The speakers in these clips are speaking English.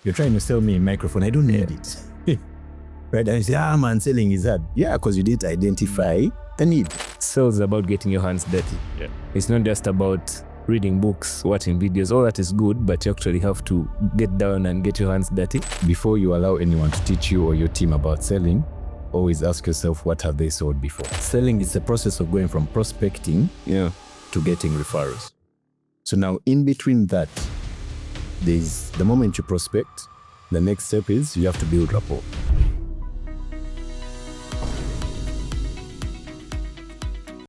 you're trying to sell me a microphone. I don't need it. Right? And you say, man, selling is hard. Yeah, because you didn't identify the need. Sales is about getting your hands dirty. Yeah. It's not just about reading books, watching videos. All that is good, but you actually have to get down and get your hands dirty. Before you allow anyone to teach you or your team about selling, always ask yourself, what have they sold before? Selling is the process of going from prospecting to getting referrals. So now in between that, there's the moment you prospect, the next step is you have to build rapport.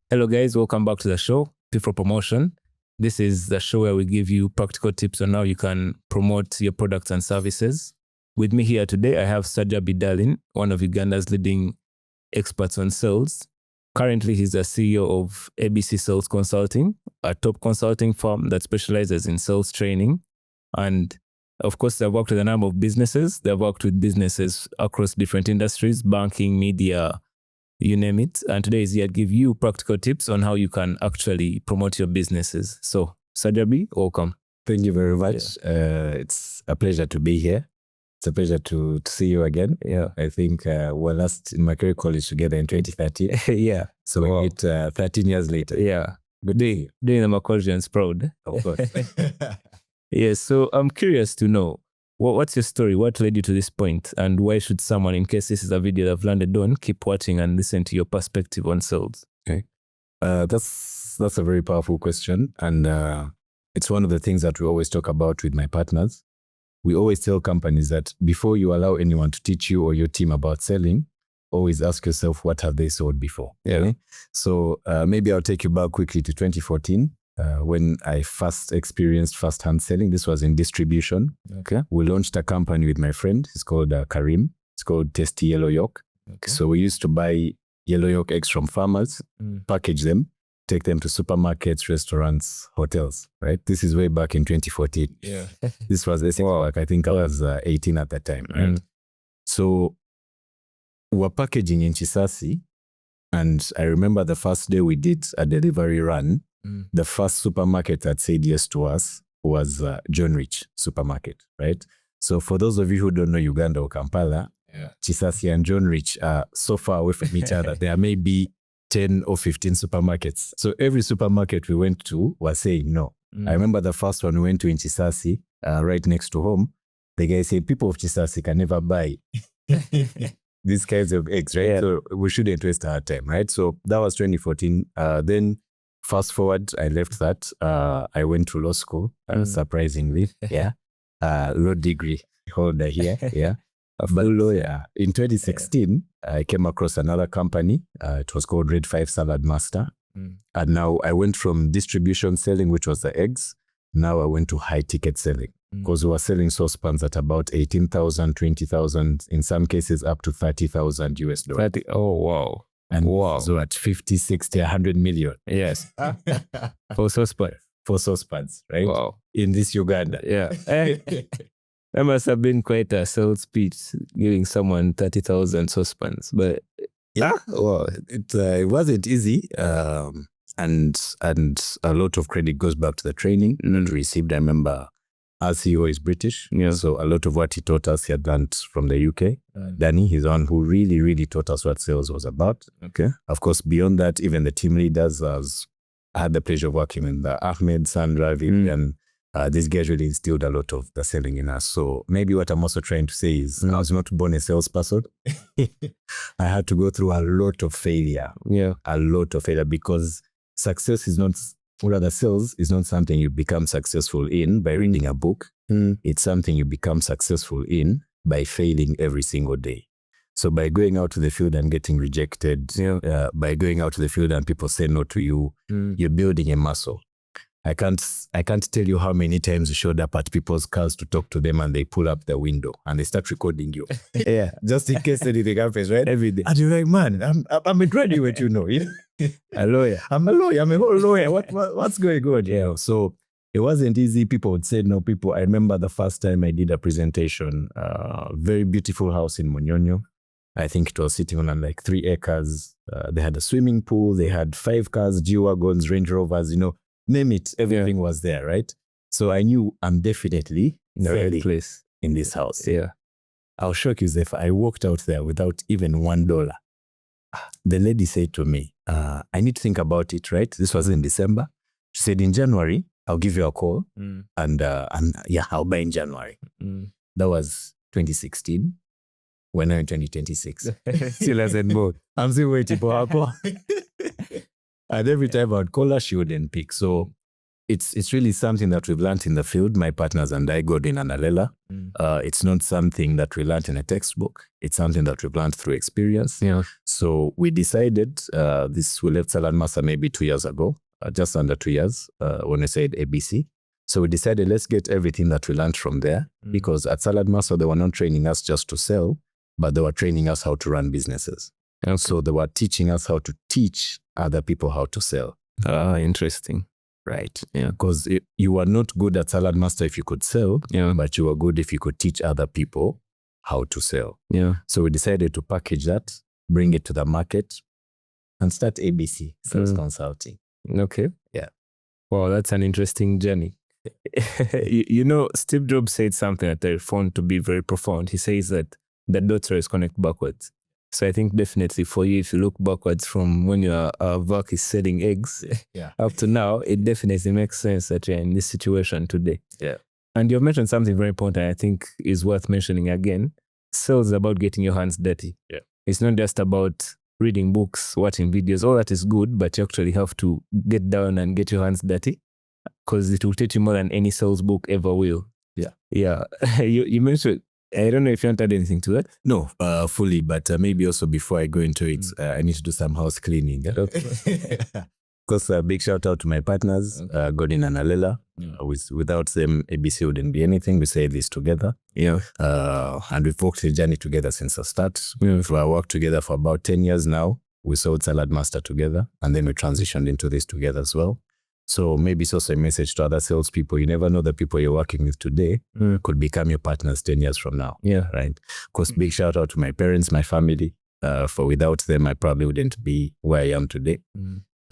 Hello guys, welcome back to the show, P for Promotion. This is the show where we give you practical tips on how you can promote your products and services. With me here today, I have Sajjabi Dahlin, one of Uganda's leading experts on sales. Currently, he's the CEO of ABC Sales Consulting, a top consulting firm that specializes in sales training. And of course, they've worked with a number of businesses. They've worked with businesses across different industries, banking, media, you name it. And today is here to give you practical tips on how you can actually promote your businesses. So, Sajjabi, welcome. Thank you very much. It's a pleasure to be here. It's a pleasure to see you again. Yeah. I think we're last in Macquarie College together in 2013. Yeah. So we meet 13 years later. Yeah. Good day. Doing the Macquarians proud. Of course. Yes. So I'm curious to know, what's your story? What led you to this point? And why should someone, in case this is a video that I've landed on, keep watching and listen to your perspective on sales? Okay. That's a very powerful question. And it's one of the things that we always talk about with my partners. We always tell companies that before you allow anyone to teach you or your team about selling, always ask yourself, what have they sold before? Yeah. Okay? So maybe I'll take you back quickly to 2014 when I first experienced first-hand selling. This was in distribution. Okay. We launched a company with my friend. It's called Karim. It's called Tasty Yellow Yolk. Okay. So we used to buy yellow yolk eggs from farmers, package them, take them to supermarkets, restaurants, hotels, right? This is way back in 2014. Yeah. This was I think I was 18 at that time, right? So we're packaging in Chisasi, and I remember the first day we did a delivery run, the first supermarket that said yes to us was John Rich supermarket, right? So for those of you who don't know Uganda or Kampala, Chisasi and John Rich are so far away from each other. There may be 10 or 15 supermarkets. So every supermarket we went to was saying no. I remember the first one we went to in Chisasi, right next to home. The guy said, people of Chisasi can never buy these kinds of eggs, right? Yeah. So we shouldn't waste our time, right? So that was 2014. Then fast forward, I left that. I went to law school, surprisingly. Yeah. Law degree holder here. Yeah. A full lawyer. In 2016, I came across another company. It was called Red 5 Salad Master. And now I went from distribution selling, which was the eggs. Now I went to high ticket selling because we were selling saucepans at about 18,000, 20,000, in some cases up to 30,000 US dollars. Oh, wow. And so at 50, 60, 100 million. Yes. For saucepans. For saucepans, right? Wow. In this Uganda. Yeah. That must have been quite a sales speech, giving someone 30,000 saucepans. But yeah, well, it wasn't easy. And a lot of credit goes back to the training we received. I remember our CEO is British. Yeah. So a lot of what he taught us, he had learned from the UK. Danny, he's the one who really, really taught us what sales was about. Okay. Of course, beyond that, even the team leaders, I had the pleasure of working with Ahmed, Sandra, Vivian. These guys really instilled a lot of the selling in us. So maybe what I'm also trying to say is I was not born a salesperson. I had to go through a lot of failure. Yeah. A lot of failure because success is not, or rather sales is not something you become successful in by reading a book. It's something you become successful in by failing every single day. So by going out to the field and getting rejected, by going out to the field and people say no to you, you're building a muscle. I can't tell you how many times you showed up at people's cars to talk to them and they pull up the window and they start recording you. Yeah, just in case anything happens, right? Every day. And you're like, man, I'm a graduate, you know. A lawyer. I'm a lawyer. I'm a whole lawyer. What's going on? Yeah. So it wasn't easy. People would say no. I remember the first time I did a presentation, very beautiful house in Munyonyo. I think it was sitting on like 3 acres. They had a swimming pool. They had 5 cars, G-Wagons, Range Rovers, name it, everything was there, right? So I knew I'm definitely in the right place. in this house. Yeah. I'll shock you, Zeph. I walked out there without even $1. The lady said to me, I need to think about it, right? This was in December. She said, in January, I'll give you a call and yeah, I'll buy in January. That was 2016. We're now in 2026. Still hasn't moved. I'm still waiting for her call. And every time I would call her, she wouldn't pick. So it's really something that we've learned in the field, my partners and I, Godin and Alela. It's not something that we learned in a textbook. It's something that we've learned through experience. Yeah. So we decided, we left Salad Master maybe 2 years ago, just under 2 years, when I said ABC. So we decided, let's get everything that we learned from there, because at Salad Master, they were not training us just to sell, but they were training us how to run businesses. Okay. So they were teaching us how to teach other people how to sell. Interesting. Right. Yeah. Because you were not good at Salad Master if you could sell, but you were good if you could teach other people how to sell. Yeah. So we decided to package that, bring it to the market, and start ABC, Sales Consulting. Okay. Yeah. Wow, that's an interesting journey. You know, Steve Jobs said something that I found to be very profound. He says that the dots always connect backwards. So I think definitely for you, if you look backwards from when your work is selling eggs up to now, it definitely makes sense that you're in this situation today. Yeah. And you've mentioned something very important I think is worth mentioning again. Sales is about getting your hands dirty. Yeah. It's not just about reading books, watching videos. All that is good, but you actually have to get down and get your hands dirty, because it will teach you more than any sales book ever will. Yeah. Yeah. You mentioned, I don't know if you want to add anything to that. No, fully, but maybe also before I go into it, I need to do some house cleaning. Because big shout out to my partners, Godin and Alela. Without them, ABC wouldn't be anything. We say this together. Yeah. And we've walked the journey together since the start. We've worked together for about 10 years now. We sold Salad Master together, and then we transitioned into this together as well. So maybe it's also a message to other salespeople. You never know the people you're working with today could become your partners 10 years from now. Yeah. Right. Because big shout out to my parents, my family. For without them, I probably wouldn't be where I am today.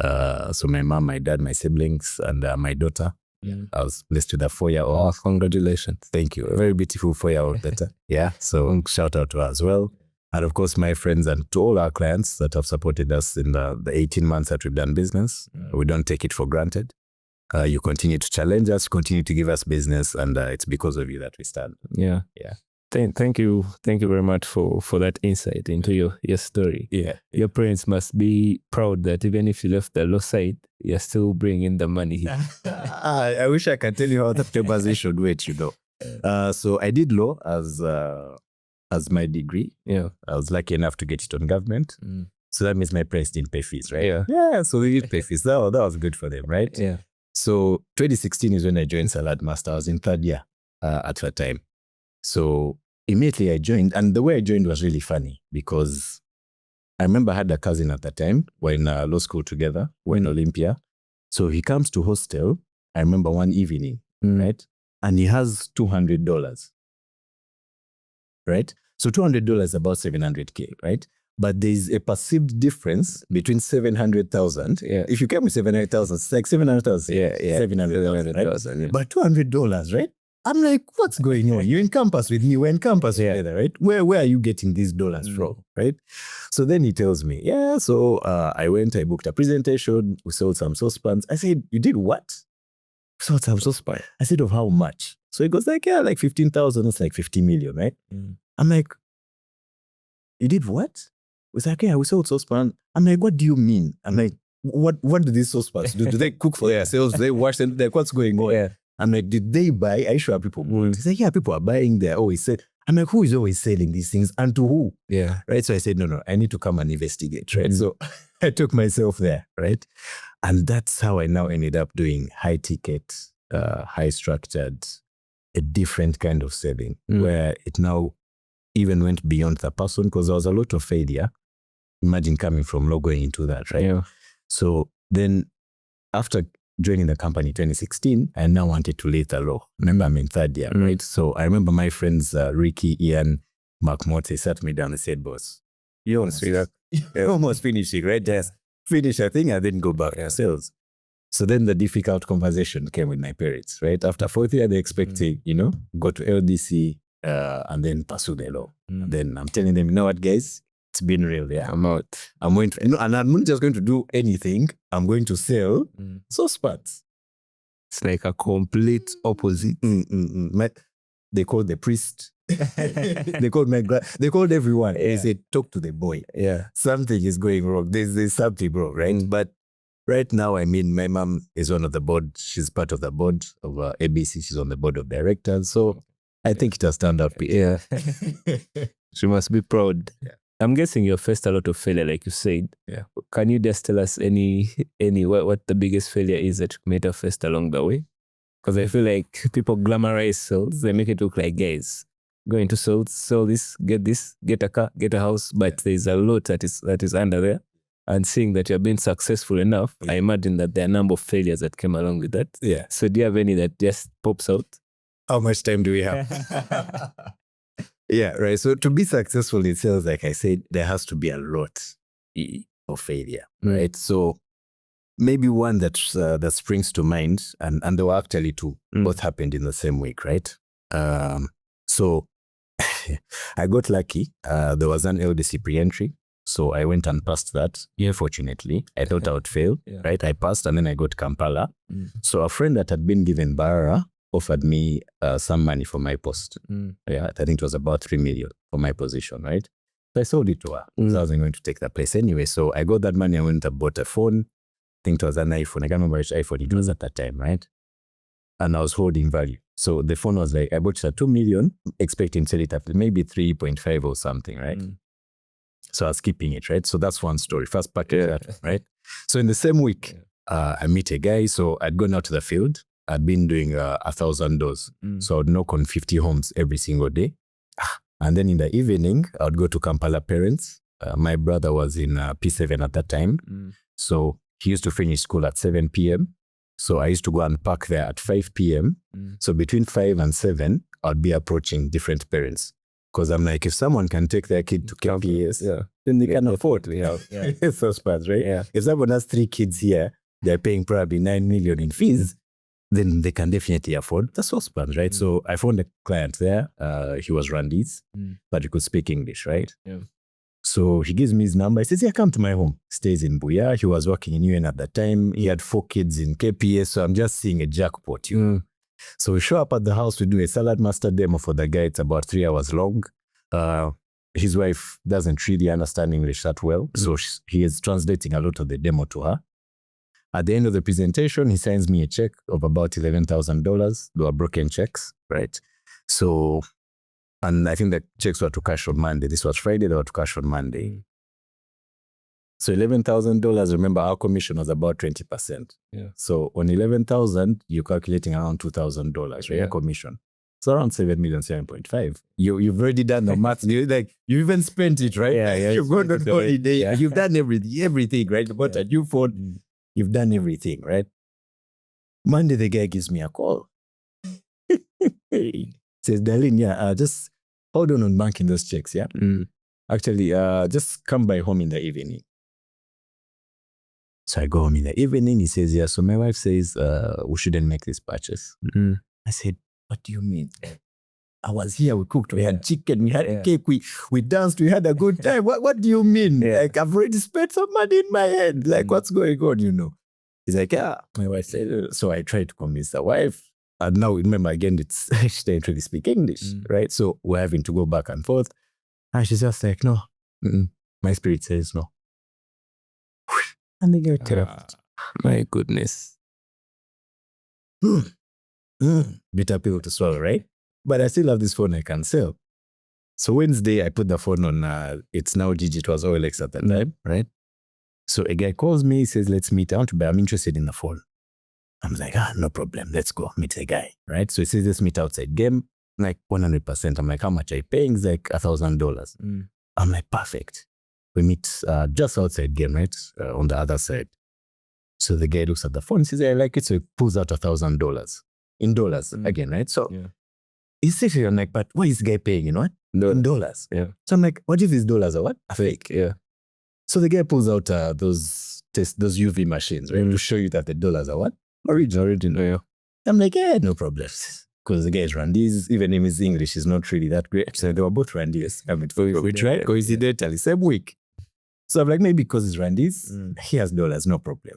So my mom, my dad, my siblings, and my daughter. I was blessed with a 4-year-old. Oh, congratulations. Thank you. A very beautiful 4-year-old daughter. Yeah. So shout out to her as well. And of course, my friends and to all our clients that have supported us in the 18 months that we've done business. We don't take it for granted. You continue to challenge us, continue to give us business, and it's because of you that we stand. Yeah. Yeah. Thank you very much for that insight into your story. Yeah. Your parents must be proud that even if you left the law side, you're still bringing the money. I wish I could tell you how the papers should wait, you know. So I did law as my degree. Yeah. I was lucky enough to get it on government. So that means my parents didn't pay fees, right? Yeah. Yeah, so they did pay fees. That was good for them, right? Yeah. So 2016 is when I joined Salad Master. I was in 3rd year at that time. So immediately I joined, and the way I joined was really funny because I remember I had a cousin at that time. We're in law school together. We're in Olympia. So he comes to hostel, I remember one evening, right? And he has $200, right? So $200 is about $700K, right? But there's a perceived difference between 700,000. Yeah. If you came with 700,000, it's like 700,000. Yeah. 700,000, right? Yeah. But $200, right? I'm like, what's going on? You're in campus with me. We're in campus together, right? Where are you getting these dollars from, right? So then he tells me, so I booked a presentation. We sold some saucepans. I said, you did what? Sold some saucepans. I said, of how much? So he goes like, like 15,000. It's like 50 million, right? I'm like, you did what? It's like, we sold saucepan. I'm like, what do you mean? I'm like, what do these saucepans do? Do they cook for themselves? Do they wash them? Like, what's going on? Yeah. I'm like, did they buy? Are you sure people bought? He said, yeah, people are buying. They're always selling. I'm like, who is always selling these things and to who? Yeah. Right. So I said, no, I need to come and investigate. Right. So I took myself there. Right. And that's how I now ended up doing high ticket, high structured, a different kind of selling where it now even went beyond the person because there was a lot of failure. Imagine coming from law going into that. Right. Yeah. So then after joining the company in 2016, I now wanted to leave the law. Remember, I'm in 3rd year, right? So I remember my friends, Ricky, Ian, Mark Mott, they sat me down and said, boss, you almost finishing, right? Just finish a thing and then go back to sales. So then the difficult conversation came with my parents, right? After 4th year, they expecting, go to LDC, and then pursue the law. And then I'm telling them, you know what, guys, it's been real. Yeah, I'm out. I'm going to, and I'm not just going to do anything. I'm going to sell sauce pads. It's like a complete opposite. They called the priest. They called they called everyone. They said, talk to the boy. Yeah. Something is going wrong. There's something wrong, right? But right now, I mean, my mom is one of the board. She's part of the board of ABC. She's on the board of directors. So I think it has turned out. Yeah. She must be proud. Yeah. I'm guessing you faced a lot of failure, like you said. Yeah. Can you just tell us what the biggest failure is that you may have faced along the way? Because I feel like people glamorize sales. They make it look like, guys, go into sales, sell this, get a car, get a house. But there's a lot that is under there. And seeing that you're being successful enough, I imagine that there are a number of failures that came along with that. Yeah. So do you have any that just pops out? How much time do we have? Yeah, right. So to be successful in sales, like I said, there has to be a lot of failure, right? So maybe one that springs to mind, and there were actually two, both happened in the same week, right? So I got lucky. There was an LDC pre-entry. So I went and passed that. Yeah, fortunately, I thought I would fail, right? I passed and then I got Kampala. So a friend that had been given Barra offered me some money for my post. Yeah, I think it was about 3 million for my position, right? So I sold it to her. So I wasn't going to take that place anyway. So I got that money. I went and bought a phone. I think it was an iPhone. I can't remember which iPhone it was at that time, right? And I was holding value. So the phone was like, I bought it at 2 million, expecting to sell it at maybe 3.5 or something, right? So I was keeping it, right? So that's one story. First package, right? So in the same week, I meet a guy. So I'd gone out to the field. I'd been doing 1,000 doors. So I'd knock on 50 homes every single day. And then in the evening, I'd go to Kampala parents. My brother was in P7 at that time. So he used to finish school at 7 p.m. So I used to go and park there at 5 p.m. So between 5 and 7, I'd be approaching different parents. Because I'm like, if someone can take their kid to KPS, then they can afford to help. It's so smart, right? Yeah. If someone has 3 kids here, they're paying probably 9 million in fees, then they can definitely afford the saucepans, right? So I found a client there. He was Randese, but he could speak English, right? Yeah. So he gives me his number. He says, yeah, come to my home. Stays in Buya. He was working in UN at the time. He had 4 kids in KPS. So I'm just seeing a jackpot, you know. So we show up at the house. We do a salad master demo for the guy. It's about 3 hours long. His wife doesn't really understand English that well. So he is translating a lot of the demo to her. At the end of the presentation, he signs me a check of about $11,000. They were broken checks, right? So, and I think the checks were to cash on Monday. This was Friday, they were to cash on Monday. So $11,000, remember our commission was about 20%. Yeah. So on 11,000, you're calculating around $2,000, right? Commission. So around 7 million, 7.5. You've already done the math. You even spent it, right? Yeah. You've gone on holiday. Yeah. You've done everything, right? You bought a new phone. You've done everything, right? Monday, the guy gives me a call. Says, Dahlin, just hold on banking those checks, yeah? Actually, just come by home in the evening. So I go home in the evening. He says, yeah. So my wife says, we shouldn't make this purchase. I said, what do you mean? I was here, we cooked, we had chicken, we had cake, we danced, we had a good time. What do you mean? Like, I've already spent some money in my head. Like, what's going on, you know? He's like, yeah. My wife said, so I tried to convince the wife. And now, remember, again, she didn't really speak English, right? So we're having to go back and forth. And she's just like, no, my spirit says no. And they get terrified. My goodness. Bitter pill to swallow, right? But I still have this phone I can sell. So Wednesday, I put the phone on, it's now Gigi, it was OLX at that time, right? So a guy calls me, says, let's meet. I'm interested in the phone. I'm like, no problem. Let's go meet the guy, right? So he says, let's meet outside game. I'm like, 100%. I'm like, how much are you paying? He's like, $1,000. I'm like, perfect. We meet just outside game, right? On the other side. So the guy looks at the phone, he says, I like it. So he pulls out $1,000 in dollars again, right? So he's sitting here, I'm like, but what is the guy paying, you know what? In dollars. Yeah. So I'm like, what if these dollars are what? Fake. Yeah. So the guy pulls out those UV machines, right? To show you that the dollars are what? Original. Yeah. I'm like, no problem. because the guy is Rwandese, even if his English is not really that great. So they were both Rwandese. I mean, we tried coincidentally, same week. So I'm like, maybe because he's Rwandese, he has dollars, no problem.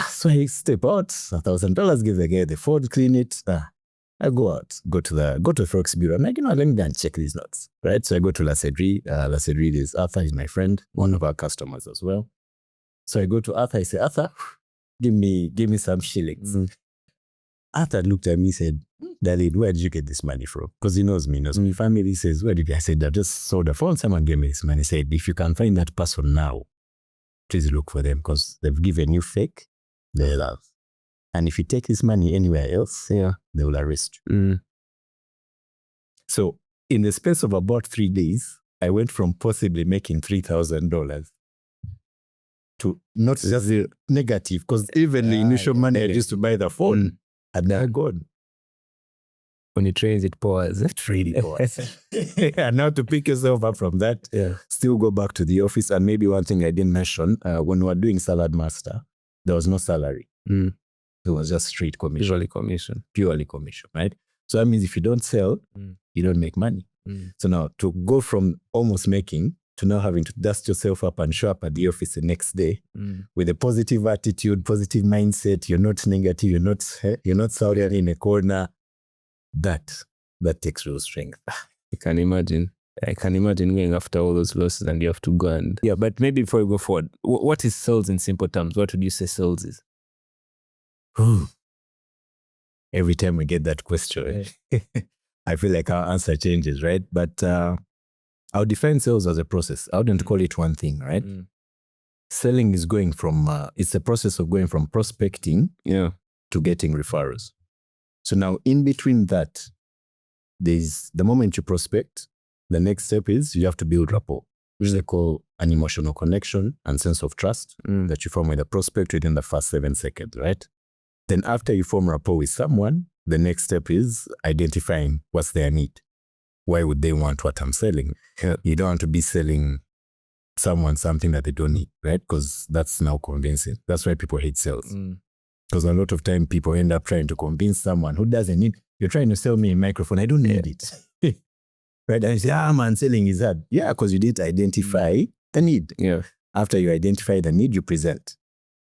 So I step out, $1,000, give the guy the phone, clean it. I go out, go to the Forex Bureau. I'm like, let me go and check these notes, right? So I go to La Cedrie. La Cedrie is Arthur, he's my friend, one of our customers as well. So I go to Arthur, I say, Arthur, give me some shillings. Arthur looked at me, said, Dahlin, where did you get this money from? Because he knows me. Family says, where did you? I said, I just saw the phone, someone gave me this money. He said, if you can find that person now, please look for them because they've given you fake, they love. And if you take this money anywhere else, they will arrest you. So in the space of about 3 days, I went from possibly making $3,000 to not just the negative, because even the initial money I used to buy the phone had now gone. When it trains, it pours. It really pours. And now to pick yourself up from that, still go back to the office. And maybe one thing I didn't mention, when we were doing Salad Master, there was no salary. It was just straight commission. Purely commission, right? So that means if you don't sell, you don't make money. So now to go from almost making to now having to dust yourself up and show up at the office the next day with a positive attitude, positive mindset, you're not negative, you're not souring in a corner, that takes real strength. I can imagine going after all those losses and you have to go and... Yeah, but maybe before we go forward, what is sales in simple terms? What would you say sales is? Every time we get that question, I feel like our answer changes, right? But I'll define sales as a process. I wouldn't call it one thing, right? Selling is going from, it's a process of going from prospecting to getting referrals. So now in between that, there's the moment you prospect, the next step is you have to build rapport, which they call an emotional connection and sense of trust that you form with the prospect within the first 7 seconds, right? Then after you form rapport with someone, the next step is identifying what's their need. Why would they want what I'm selling? You don't want to be selling someone something that they don't need, right? Because that's now convincing. That's why people hate sales. Because a lot of time people end up trying to convince someone who doesn't need. You're trying to sell me a microphone. I don't need it. Right? And you say, man, selling is hard. Yeah, because you didn't identify the need. After you identify the need, you present.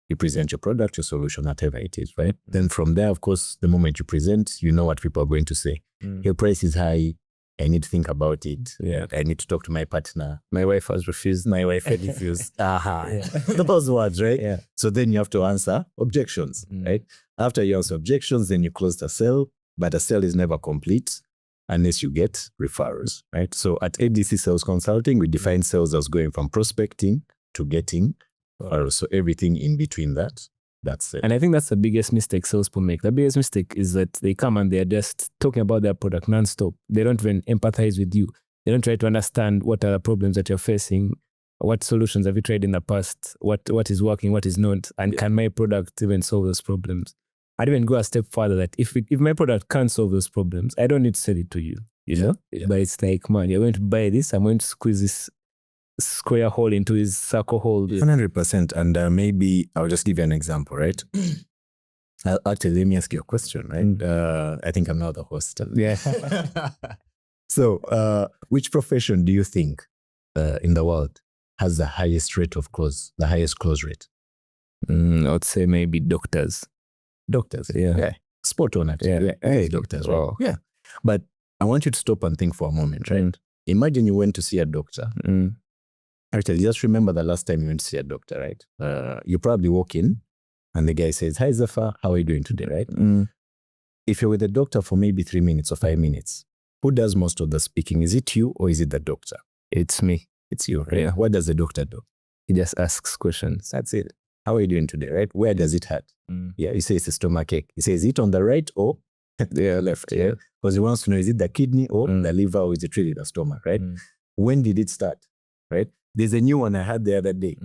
You present your product, your solution, whatever it is, right? Then from there, of course, the moment you present, you know what people are going to say. Your price is high. I need to think about it. I need to talk to my partner. My wife has refused. My wife had refused. Those words, right? So then you have to answer objections, right? After you answer objections, then you close the sale, but the sale is never complete unless you get referrals, right? So at ADC Sales Consulting, we define sales as going from prospecting to getting referrals. So everything in between that, that's it. And I think that's the biggest mistake salespeople make. The biggest mistake is that they come and they're just talking about their product nonstop. They don't even empathize with you. They don't try to understand what are the problems that you're facing, what solutions have you tried in the past, what is working, what is not, and can my product even solve those problems? I'd even go a step further that if my product can't solve those problems, I don't need to sell it to you, you know? But it's like, man, you're going to buy this, I'm going to squeeze this square hole into his circle hole. 100%. And maybe I'll just give you an example, right? Actually, let me ask you a question, right? I think I'm now the host. So, which profession do you think in the world has the highest rate of the highest close rate? I would say maybe doctors. Doctors, spot on it. Hey, doctors, wow. Right? But I want you to stop and think for a moment, right? Imagine you went to see a doctor. Actually, just remember the last time you went to see a doctor, right? You probably walk in and the guy says, "Hi, Zafar, how are you doing today?" Right? If you're with the doctor for maybe 3 minutes or 5 minutes, who does most of the speaking? Is it you or is it the doctor? It's me. It's you, right? What does the doctor do? He just asks questions. That's it. How are you doing today, right? Where does it hurt? You say it's a stomach ache. He says, is it on the right or the left? Because he wants to know, is it the kidney or the liver or is it really the stomach, right? When did it start, right? There's a new one I had the other day.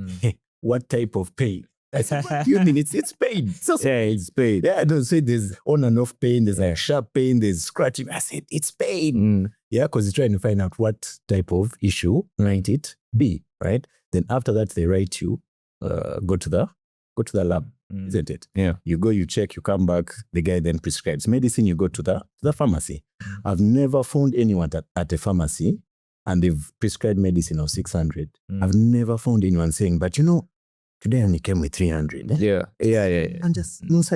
What type of pain? I said, what do you mean? It's pain. It's pain. I don't say there's on and off pain. There's like sharp pain. There's scratching. I said, it's pain. Because he's trying to find out what type of issue might it be, right? Then after that, they write you, go to the lab. isn't it? Yeah. You go, you check, you come back, the guy then prescribes medicine, you go to the pharmacy. I've never found anyone at a pharmacy and they've prescribed medicine of 600. I've never found anyone saying, but today I only came with 300. Yeah. And just, this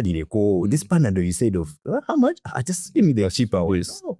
Panadol you said of, how much? I just give me the cheaper ones. No.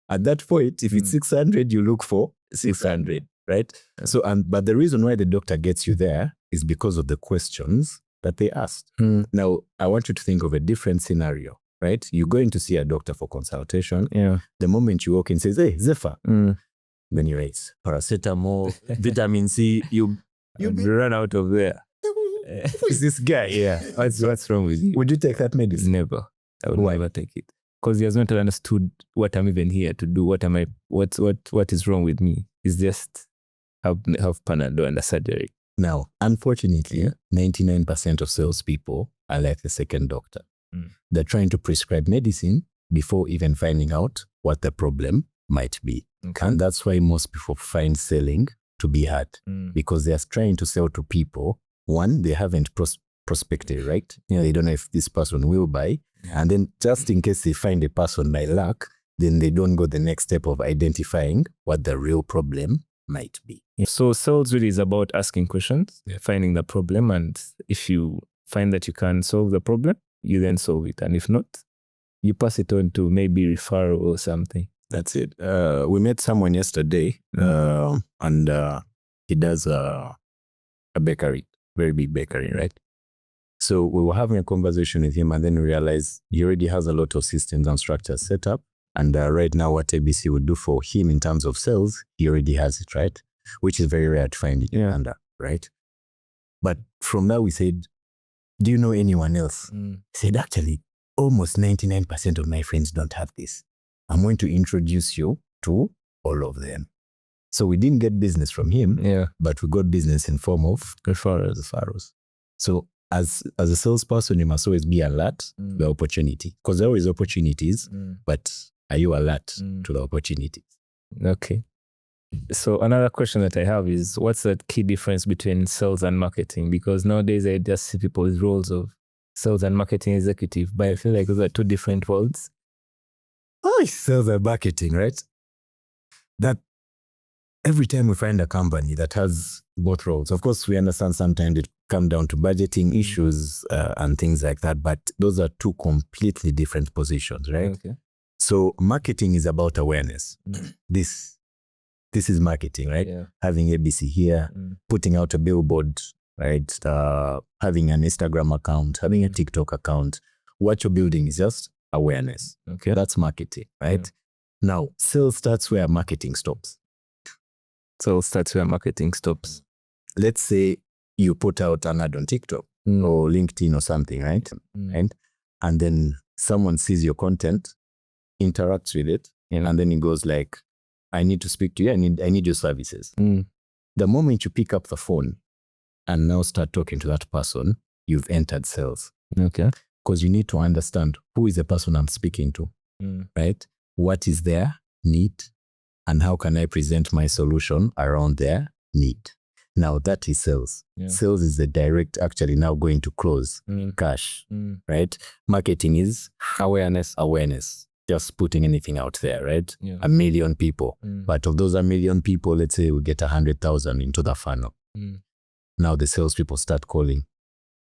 At that point, if it's 600, you look for 600, right? So, but the reason why the doctor gets you there is because of the questions that they asked. Now, I want you to think of a different scenario, right? You're going to see a doctor for consultation. Yeah. The moment you walk in, says, hey, Zephyr. Then you raise paracetamol, vitamin C, you run out of there. Who is this guy? Yeah. What's wrong with you? Would you take that medicine? Never. I would never take it. Because he has not understood what I'm even here to do. What is wrong with me? It's just have Panadol and a surgery. Now, unfortunately, 99% of salespeople are like the second doctor. They're trying to prescribe medicine before even finding out what the problem might be. Okay. And that's why most people find selling to be hard because they're trying to sell to people. One, they haven't prospected, right? They don't know if this person will buy. And then just in case they find a person by luck, then they don't go the next step of identifying what the real problem might be. So sales really is about asking questions, finding the problem. And if you find that you can solve the problem, you then solve it. And if not, you pass it on to maybe referral or something. That's it. We met someone yesterday and he does a bakery, very big bakery, right? So we were having a conversation with him and then we realized he already has a lot of systems and structures set up. And right now what ABC would do for him in terms of sales, he already has it, right? Which is very rare to find in Uganda, right? But from that we said, do you know anyone else? He said, actually, almost 99% of my friends don't have this. I'm going to introduce you to all of them. So we didn't get business from him, but we got business in form of referrals. So as a salesperson, you must always be alert to the opportunity because there are always opportunities, but are you alert to the opportunities? Okay. So another question that I have is, what's the key difference between sales and marketing? Because nowadays I just see people's roles of sales and marketing executive, but I feel like those are two different worlds. Oh, sales and marketing, right? That every time we find a company that has both roles, of course, we understand sometimes it comes down to budgeting issues and things like that, but those are two completely different positions, right? Okay. So marketing is about awareness. This is marketing, right? Yeah. Having ABC here, putting out a billboard, right? Having an Instagram account, having a TikTok account. What you're building is just awareness. Okay. That's marketing, right? Now, sales starts where marketing stops. Sales starts where marketing stops. Let's say you put out an ad on TikTok or LinkedIn or something, right? Right? And then someone sees your content, interacts with it, and then it goes like, I need to speak to you. I need your services. The moment you pick up the phone and now start talking to that person, you've entered sales. Okay. Because you need to understand who is the person I'm speaking to, right? What is their need and how can I present my solution around their need? Now that is sales. Yeah. Sales is the direct, actually now going to close cash, right? Marketing is awareness. Just putting anything out there, right? Yeah. 1 million people. But of those 1 million people, let's say we get 100,000 into the funnel. Now the salespeople start calling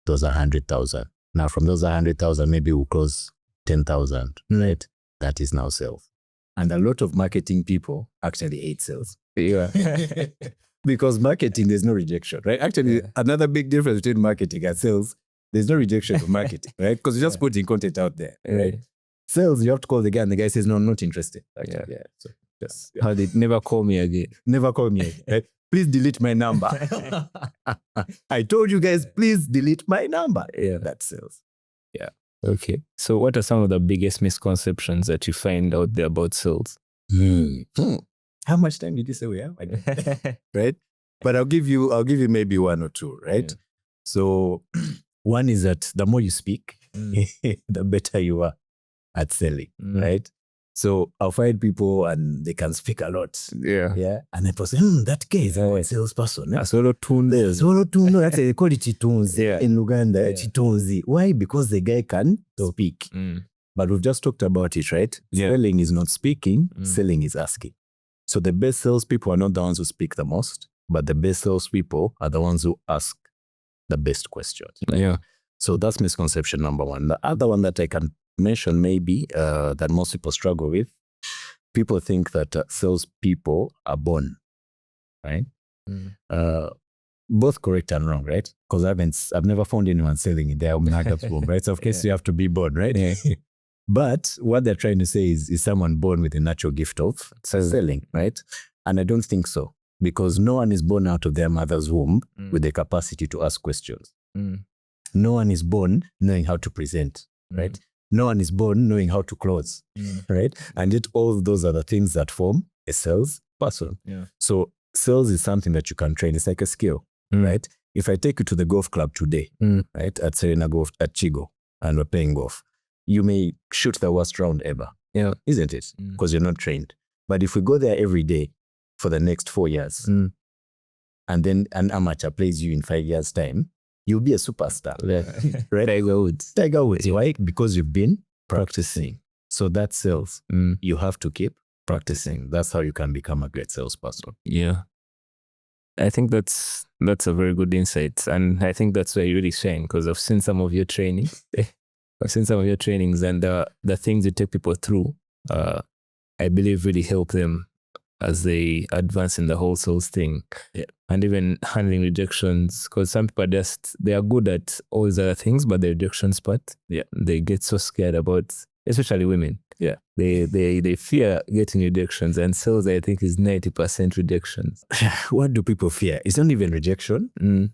those 100,000. Now from those 100,000, maybe we'll close 10,000, right? That is now sales. And a lot of marketing people actually hate sales. Yeah. Because marketing, there's no rejection, right? Actually, another big difference between marketing and sales, there's no rejection of marketing, right? Because you're just putting content out there, right? Sales, you have to call the guy and the guy says, no, I'm not interested. Actually, So just, how they never call me again. Never call me again, right? Please delete my number. I told you guys, please delete my number. Yeah. That's sales. Yeah. Okay. So what are some of the biggest misconceptions that you find out there about sales? How much time did you say we have? Right? But I'll give you maybe one or two, right? Yeah. So one is that the more you speak, the better you are at selling, right? So I'll find people and they can speak a lot. Yeah. And people say, that guy is a salesperson. A solo tune. Solo tune, no, that's they call it chitunzi. Yeah. In Uganda, Yeah. chitunzi. Why? Because the guy can speak. But we've just talked about it, right? Yeah. Selling is not speaking, selling is asking. So the best salespeople are not the ones who speak the most, but the best salespeople are the ones who ask the best questions. Yeah. So that's misconception number one. The other one that I can mention maybe that most people struggle with, people think that salespeople are born, right? Both correct and wrong, right? Because I've never found anyone selling in their womb, right? So of course you have to be born, right? Yeah. But what they're trying to say is someone born with a natural gift of selling, right? And I don't think so, because no one is born out of their mother's womb with the capacity to ask questions. No one is born knowing how to present, right? No one is born knowing how to close, right? And yet all of those are the things that form a sales person. Yeah. So sales is something that you can train. It's like a skill, right? If I take you to the golf club today, right, at Serena Golf, at Chigo, and we're playing golf, you may shoot the worst round ever, isn't it? Because you're not trained. But if we go there every day for the next 4 years, and then an amateur plays you in 5 years' time, you'll be a superstar, right? Tiger Woods. Why? Because you've been practicing. So that's sales. You have to keep practicing. That's how you can become a great salesperson. Yeah. I think that's a very good insight. And I think that's where you really shine, because I've seen some of your training. I've seen some of your trainings, and the things you take people through, I believe really help them as they advance in the whole sales thing. Yeah. And even handling rejections, because some people they are good at all these other things, but the rejections part, they get so scared about, especially women. Yeah. They fear getting rejections, and sales, I think, is 90% rejections. What do people fear? It's not even rejection.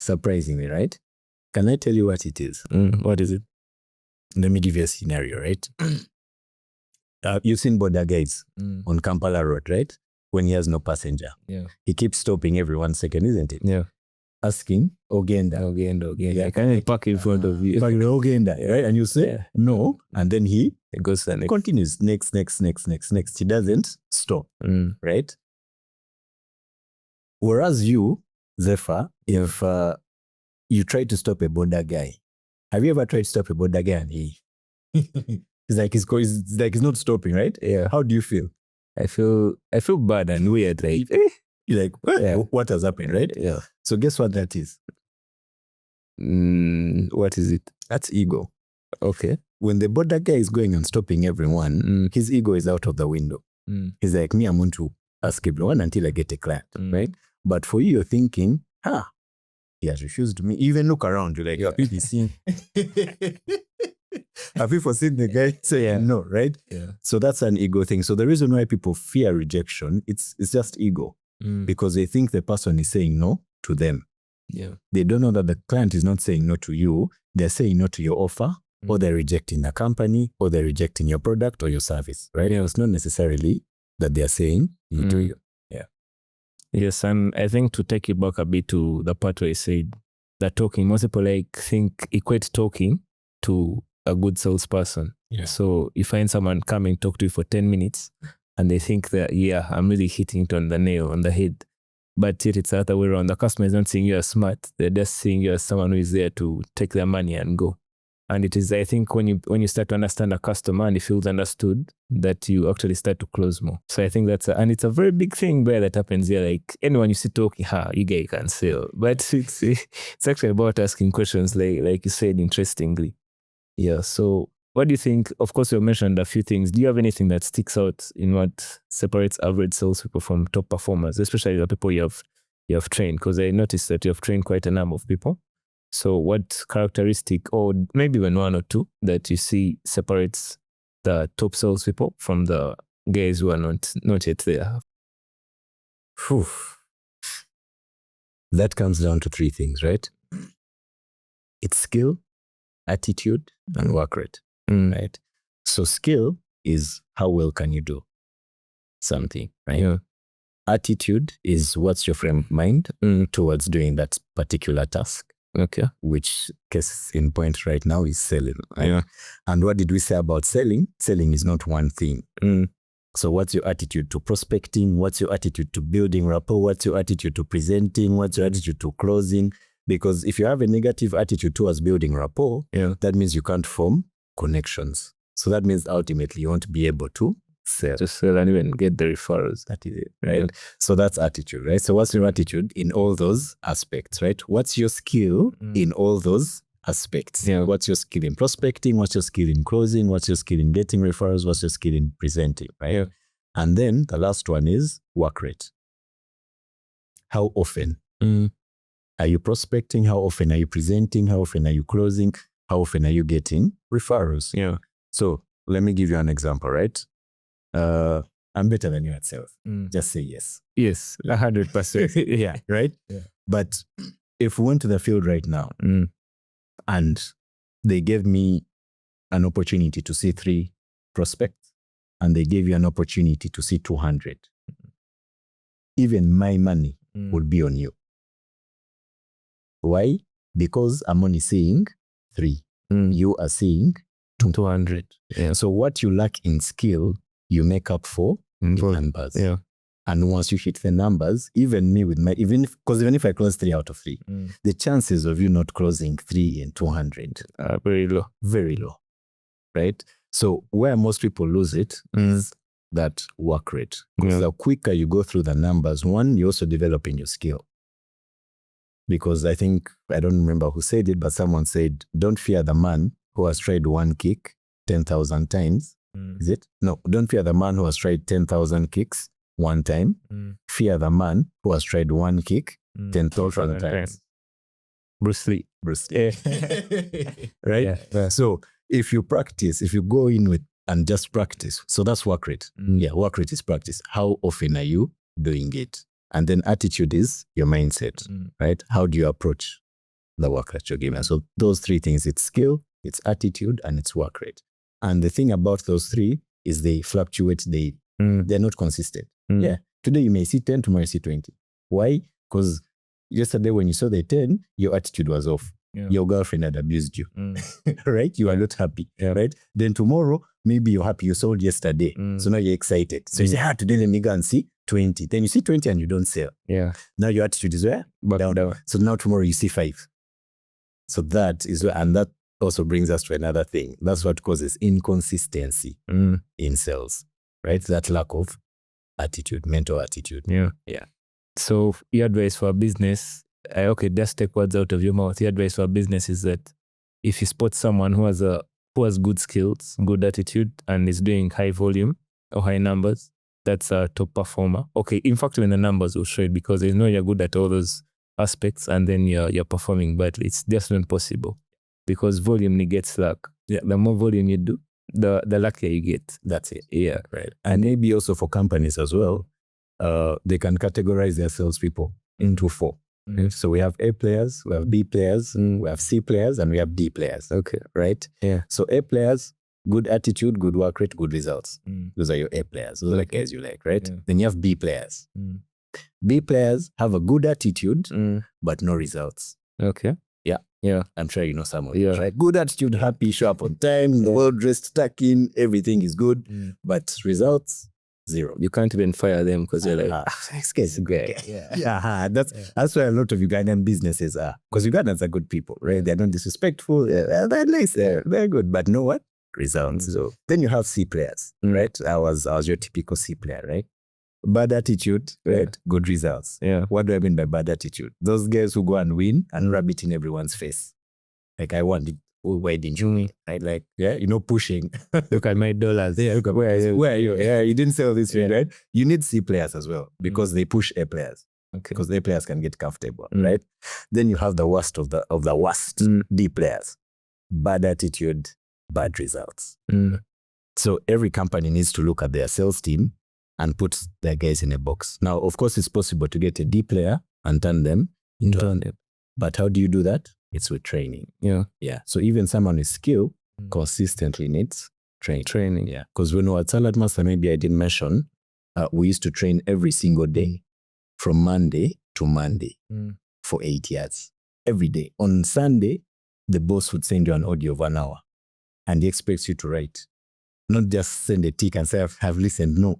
Surprisingly, right? Can I tell you what it is? What is it? Let me give you a scenario, right? You've seen border guys on Kampala Road, right? When he has no passenger. Yeah. He keeps stopping every 1 second, isn't it? Yeah. Asking, Ogenda. Yeah. Can I park in front of you? Park Ogenda, right? And you say, no. And then he goes and continues. Next. He doesn't stop, right? Whereas you, Zephyr, if you try to stop a border guy, have you ever tried to stop a border guy and he... It's like he's not stopping, right? Yeah. How do you feel? I feel bad and weird, right? You're like, what has happened, right? Yeah. So guess what that is? What is it? That's ego. Okay. When the border guy is going and stopping everyone, his ego is out of the window. He's like, me, I'm going to ask everyone until I get a client, right? But for you, you're thinking, he has refused me. You even look around, you're like, have people seen? Have people seen the guy say no, right? Yeah. So that's an ego thing. So the reason why people fear rejection, it's just ego. Because they think the person is saying no to them. Yeah. They don't know that the client is not saying no to you. They're saying no to your offer, or they're rejecting the company, or they're rejecting your product or your service, right? It's not necessarily that they're saying no to you. Yeah. Yes, and I think to take it back a bit to the part where you said that talking, most people equate talking to a good salesperson. Yeah. So you find someone coming talk to you for 10 minutes and they think that, I'm really hitting it on the nail, on the head. But yet it's the other way around. The customer is not seeing you as smart. They're just seeing you as someone who is there to take their money and go. And it is, I think, when you start to understand a customer and he feels understood, that you actually start to close more. So I think and it's a very big thing where that happens here. Like anyone you see talking, you guys can sell. But it's actually about asking questions, like you said, interestingly. Yeah. So what do you think? Of course, you mentioned a few things. Do you have anything that sticks out in what separates average salespeople from top performers, especially the people you have trained? Because I noticed that you have trained quite a number of people. So what characteristic, or maybe even one or two, that you see separates the top salespeople from the guys who are not yet there? Whew. That comes down to three things, right? It's skill, attitude, and work rate, right? So skill is how well can you do something, right? Yeah. Attitude is what's your frame of mind towards doing that particular task. Okay. which case in point right now is selling. Right? Yeah. And what did we say about selling? Selling is not one thing. So what's your attitude to prospecting? What's your attitude to building rapport? What's your attitude to presenting? What's your attitude to closing? Because if you have a negative attitude towards building rapport, that means you can't form connections. So that means ultimately you won't be able to sell. Just sell and even get the referrals. That is it, right? So that's attitude, right? So what's your attitude in all those aspects, right? What's your skill in all those aspects? What's your skill in prospecting? What's your skill in closing? What's your skill in getting referrals? What's your skill in presenting, right? And then the last one is work rate. How often are you prospecting? How often are you presenting? How often are you closing? How often are you getting referrals? So let me give you an example, right? I'm better than you at sales. Just say yes. Yes, 100%. Yeah, right? Yeah. But if we went to the field right now and they gave me an opportunity to see 3 prospects and they gave you an opportunity to see 200, even my money would be on you. Why? Because I'm only seeing 3. You are seeing 200. Yeah. So what you lack in skill, you make up for in numbers. Yeah. And once you hit the numbers, even me with my, even if I close 3 out of 3, the chances of you not closing 3 in 200 are very low. Very low, right? So where most people lose it is that work rate. Because the quicker you go through the numbers, one, you're also developing your skill. Because I think, I don't remember who said it, but someone said, don't fear the man who has tried one kick 10,000 times. Is it? No, don't fear the man who has tried 10,000 kicks one time. Fear the man who has tried one kick 10,000 times. Bruce Lee. Right? Yeah. So if you practice, if you go in with and just practice, so that's work rate. Yeah, work rate is practice. How often are you doing it? And then attitude is your mindset, right? How do you approach the work that you're given? So those 3 things, it's skill, it's attitude, and it's work rate. And the thing about those 3 is they fluctuate, they're not consistent. Yeah, today you may see 10, tomorrow you see 20. Why? Because yesterday when you saw the 10, your attitude was off. Your girlfriend had abused you, right? You are not happy, right? Then tomorrow, maybe you're happy, you sold yesterday. So now you're excited. So you say, today let me go and see 20. Then you see 20 and you don't sell. Yeah. Now your attitude is where? Down. So now tomorrow you see 5. So that is where, and that also brings us to another thing. That's what causes inconsistency in sales, right? That lack of attitude, mental attitude. Yeah. So your advice for a business, just take words out of your mouth. Your advice for a business is that if you spot someone who has good skills, good attitude, and is doing high volume or high numbers, that's a top performer. Okay, in fact, when the numbers will show it, because they know you're good at all those aspects and then you're performing badly. It's just not possible because volume negates luck. Yeah. The more volume you do, the luckier you get. That's it. Yeah. Right. And maybe also for companies as well, they can categorize their salespeople into 4. So we have A players, we have B players, we have C players, and we have D players. Okay. Right? Yeah. So A players, good attitude, good work rate, good results. Those are your A players. Those are the guys you like, right? Yeah. Then you have B players. B players have a good attitude, but no results. Okay. Yeah. I'm sure you know some of it, right? Good attitude, happy, show up on time, well dressed, stuck in, everything is good, but results, 0. You can't even fire them because they're like, this guy's great. That's why a lot of Ugandan businesses are, because Ugandans are good people, right? They're not disrespectful, they're nice, they're good, but know what? Results. So then you have C players, right? I was your typical C player, right? Bad attitude, right? Good results. Yeah. What do I mean by bad attitude? Those guys who go and win and rub it in everyone's face. Like, I want it. Why didn't you win? Right? Pushing. Look at my dollars. Yeah, look at where are you? Yeah, you didn't sell this way, right? You need C players as well because they push A players. Okay. Because A players can get comfortable, right? Then you have the worst of the worst, D players. Bad attitude, bad results. So every company needs to look at their sales team and put their guys in a box. Now, of course, it's possible to get a D player and turn them into a D. But how do you do that? It's with training. Yeah. So even someone with skill consistently needs training. Yeah. Because when we were at Salad Master, maybe I didn't mention, we used to train every single day from Monday to Monday for 8 years. every day. On Sunday, the boss would send you an audio of 1 hour and he expects you to write. Not just send a tick and say, I've listened. No,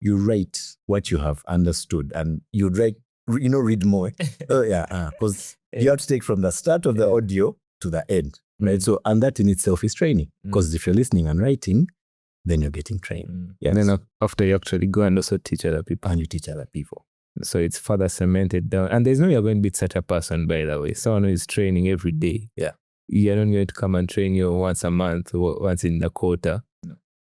you write what you have understood and you write, read more. Because you have to take from the start of the audio to the end, right? So, and that in itself is training. Because if you're listening and writing, then you're getting trained. And then after you actually go and also teach other people. And you teach other people. So it's further cemented down. And there's no you're going to be such a person, by the way. Someone who is training every day. Yeah. You're not going to come and train you once a month or once in the quarter.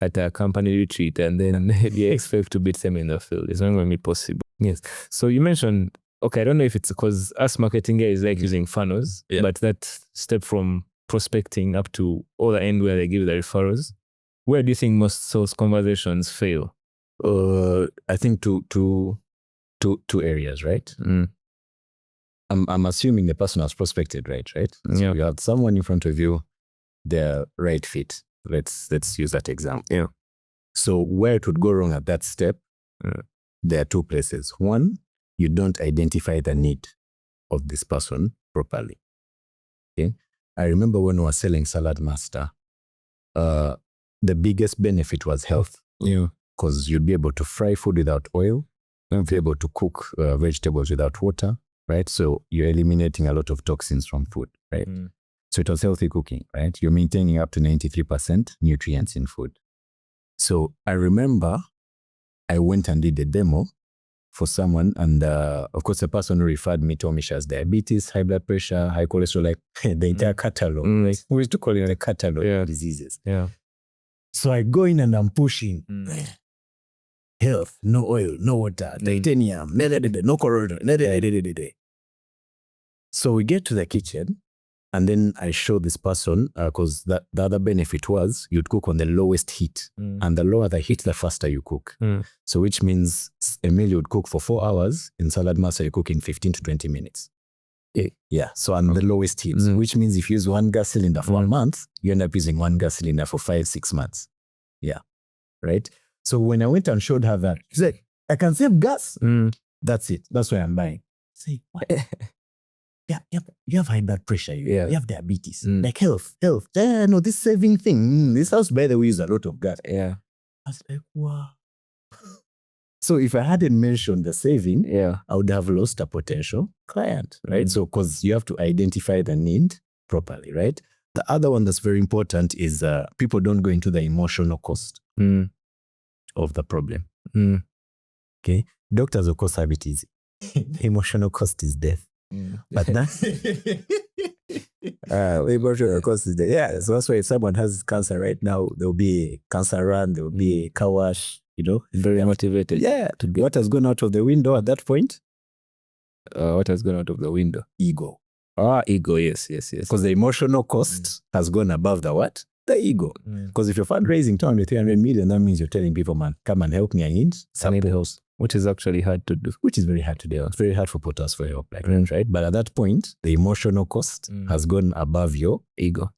At a company retreat and then you expect to beat them in the field. It's not going to be possible. Yes. So you mentioned, okay, I don't know if it's because us marketing guys like using funnels, but that step from prospecting up to all the end where they give the referrals, where do you think most sales conversations fail? I think two areas, right? I'm assuming the person has prospected, right? So you have someone in front of you, they're right fit. Let's use that example. Yeah. So where it would go wrong at that step, there are two places. One, you don't identify the need of this person properly. Okay. I remember when we were selling Salad Master, the biggest benefit was health. Yeah. Because you'd be able to fry food without oil, and be able to cook vegetables without water, right? So you're eliminating a lot of toxins from food, right? So it was healthy cooking, right? You're maintaining up to 93% nutrients in food. So I remember I went and did a demo for someone, and of course the person who referred me told me she has diabetes, high blood pressure, high cholesterol, like the entire catalog. Like, we used to call it a catalog of diseases. Yeah. So I go in and I'm pushing health, no oil, no water, titanium, no corrosion. So we get to the kitchen. And then I showed this person, because the other benefit was you'd cook on the lowest heat. And the lower the heat, the faster you cook. So which means a meal you would cook for 4 hours. In Salad Master, you cook in 15 to 20 minutes. Yeah. So on the lowest heat, which means if you use 1 gas cylinder for 1 month, you end up using 1 gas cylinder for 5-6 months. Yeah. Right? So when I went and showed her that, she said, I can save gas. That's it. That's why I'm buying. Say, what? Yeah, you have high blood pressure, you have diabetes, like health. No, this saving thing, this house, by the way, uses a lot of gas. Yeah. I was like, wow. So if I hadn't mentioned the saving, I would have lost a potential client, right? So because you have to identify the need properly, right? The other one that's very important is people don't go into the emotional cost of the problem. Okay, doctors of course have it easy. Emotional cost is death. But that emotional cost is death. So that's why if someone has cancer right now, there'll be a cancer run, there'll be a car wash, very motivated. To get. What has gone out of the window at that point? What has gone out of the window? Ego. Ego, yes. Because the emotional cost has gone above the what? The ego. Because if you're fundraising 200, 300 million, that means you're telling people, man, come and help me. I need support. Which is actually hard to do. Which is very hard to do. It's very hard for portals for help, right? But at that point, the emotional cost has gone above your ego,